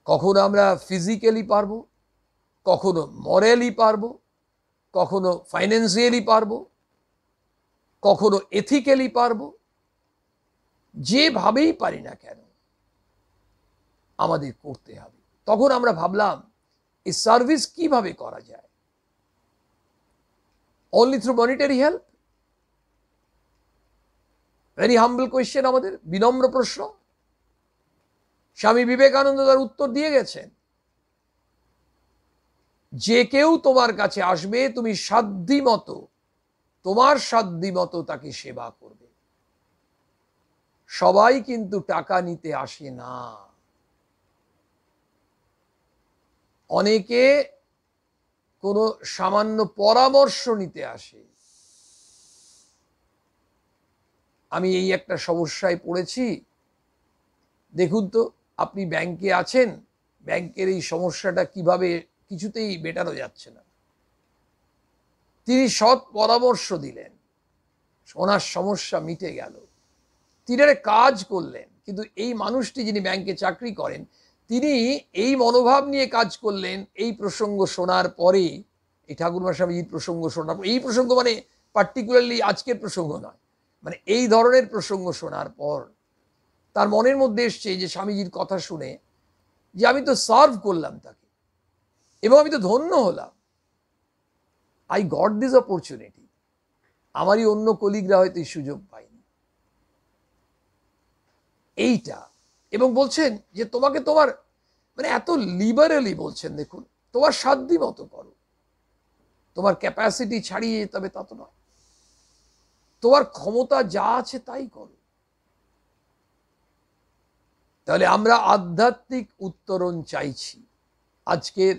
কখনো আমরা ফিজিক্যালি পারবো, কখনো মরালি পারবো, কখনো ফাইন্যান্সিয়ালি পারবো, কখনো এথিক্যালি পারবো। যেভাবেই পারি না কেন আমাদের করতে হবে। তখন আমরা ভাবলাম এই সার্ভিস কিভাবে করা যায়? Only through monetary help? Very হাম্বল কোয়েশ্চেন, আমাদের বিনম্র প্রশ্ন। স্বামী বিবেকানন্দ তার উত্তর দিয়ে গেছেন, যে কেউ তোমার কাছে আসবে তুমি সাধ্যমতো, তোমার সাধ্যমতো তাকে সেবা করবে। সবাই কিন্তু টাকা নিতে আসে না, অনেকে কোনো সামান্য পরামর্শ নিতে আসে। আমি এই একটা সমস্যায় পড়েছি, দেখুন তো আপনি ব্যাংকে আছেন, ব্যাংকের এই সমস্যাটা কিভাবে কিছুতেই মেটানো যাচ্ছে না। তিনি সৎ পরামর্শ দিলেন, ওনার সমস্যা মিটে গেল, তিনি একটা কাজ করলেন। কিন্তু এই মানুষটি যিনি ব্যাংকে চাকরি করেন, তিনি এই মনোভাব নিয়ে কাজ করলেন। এই প্রসঙ্গ শোনার পরে, এই ঠাকুরমা স্বামীজির প্রসঙ্গ শোনার পর, এই প্রসঙ্গ মানে পার্টিকুলারলি আজকের প্রসঙ্গ নয়, মানে এই ধরনের প্রসঙ্গ শোনার পর তার মনের মধ্যে এসছে যে স্বামীজির কথা শুনে, যে আমি তো সার্ভ করলাম তাকে এবং আমি তো ধন্য হলাম, আই গট দিস অপরচুনিটি। আমারই অন্য কলিগরা হয়তো এই সুযোগ পায়নি। এইটা, এবং বলছেন যে তোমাকে তোমার মানে এত লিবারেলি বলছেন, দেখুন তোমার সাধ্য মতো করো, তোমার ক্যাপাসিটি ছাড়িয়ে যেতে হবে তা তো নয়, তোমার ক্ষমতা যা আছে তাই করো। তাহলে আমরা আধ্যাত্মিক উত্তরণ চাইছি। আজকের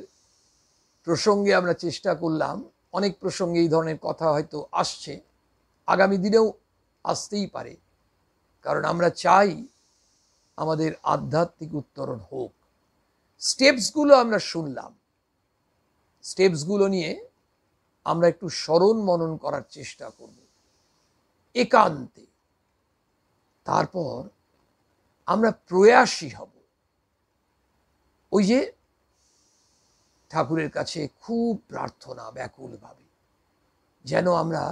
প্রসঙ্গে আমরা চেষ্টা করলাম, অনেক প্রসঙ্গে এই ধরনের কথা হয়তো আসছে, আগামী দিনেও আসতেই পারে, কারণ আমরা চাই আমাদের আধ্যাত্মিক উত্তরণ হোক। স্টেপসগুলো আমরা শুনলাম, স্টেপসগুলো নিয়ে আমরা একটু স্মরণ মনন করার চেষ্টা করব একান্তে। তারপর আমরা প্রয়াসী হব, ওই যে ঠাকুরের কাছে খুব প্রার্থনা ব্যাকুলভাবে, যেন আমরা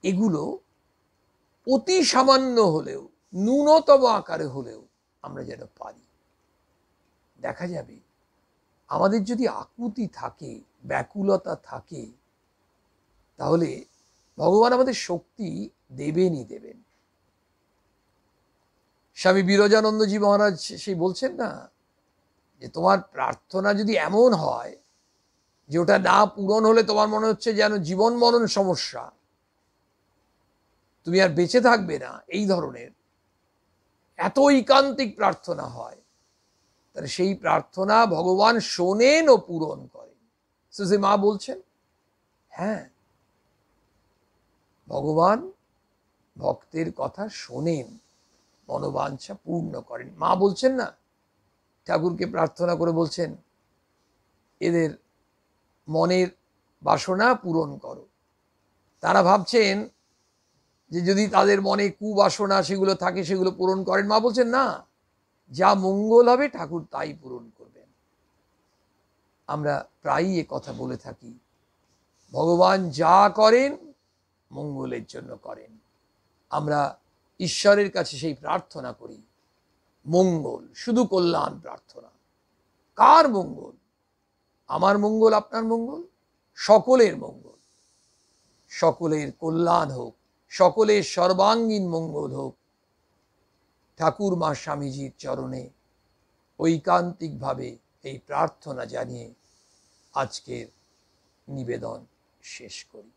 এগুলো অতি সামান্য হলেও, ন্যূনতম আকারে হলেও আমরা যেন পারি। দেখা যাবে আমাদের যদি আকুতি থাকে, ব্যাকুলতা থাকে, তাহলে ভগবান আমাদের শক্তি দেবেনই দেবেন। স্বামী বিরজানন্দজি মহারাজ সেই বলছেন না, যে তোমার প্রার্থনা যদি এমন হয় যে ওটা না পূরণ হলে তোমার মনে হচ্ছে যেন জীবন মরণ সমস্যা, তুমি আর বেঁচে থাকবে না, এই ধরনের এত ঐকান্তিক প্রার্থনা হয়, তাহলে সেই প্রার্থনা ভগবান শোনেন ও পূরণ করেন। সে মা বলছেন, হ্যাঁ ভগবান ভক্তের কথা শোনেন, মনোবাঞ্ছা পূর্ণ করেন। মা বলছেন না, ঠাকুরকে প্রার্থনা করে বলছেন, এদের মনের বাসনা পূরণ করো। তারা ভাবছেন যে যদি তাদের মনে কুবাসনা সেগুলো থাকে, সেগুলো পূরণ করেন। মা বলছেন না, যা মঙ্গল হবে ঠাকুর তাই পূরণ করবেন। আমরা প্রায়ই এ কথা বলে থাকি, ভগবান যা করেন মঙ্গলের জন্য করেন। আমরা ঈশ্বরের কাছে সেই প্রার্থনা করি, মঙ্গল, শুধু কল্যাণ প্রার্থনা। কার মঙ্গল? আমার মঙ্গল, আপনার মঙ্গল, সকলের মঙ্গল, সকলের কল্যাণ হোক, সকলের সর্বাঙ্গীন মঙ্গল হোক। ঠাকুর মা স্বামীজির চরণে ঐকান্তিকভাবে এই প্রার্থনা জানিয়ে আজকের নিবেদন শেষ করি।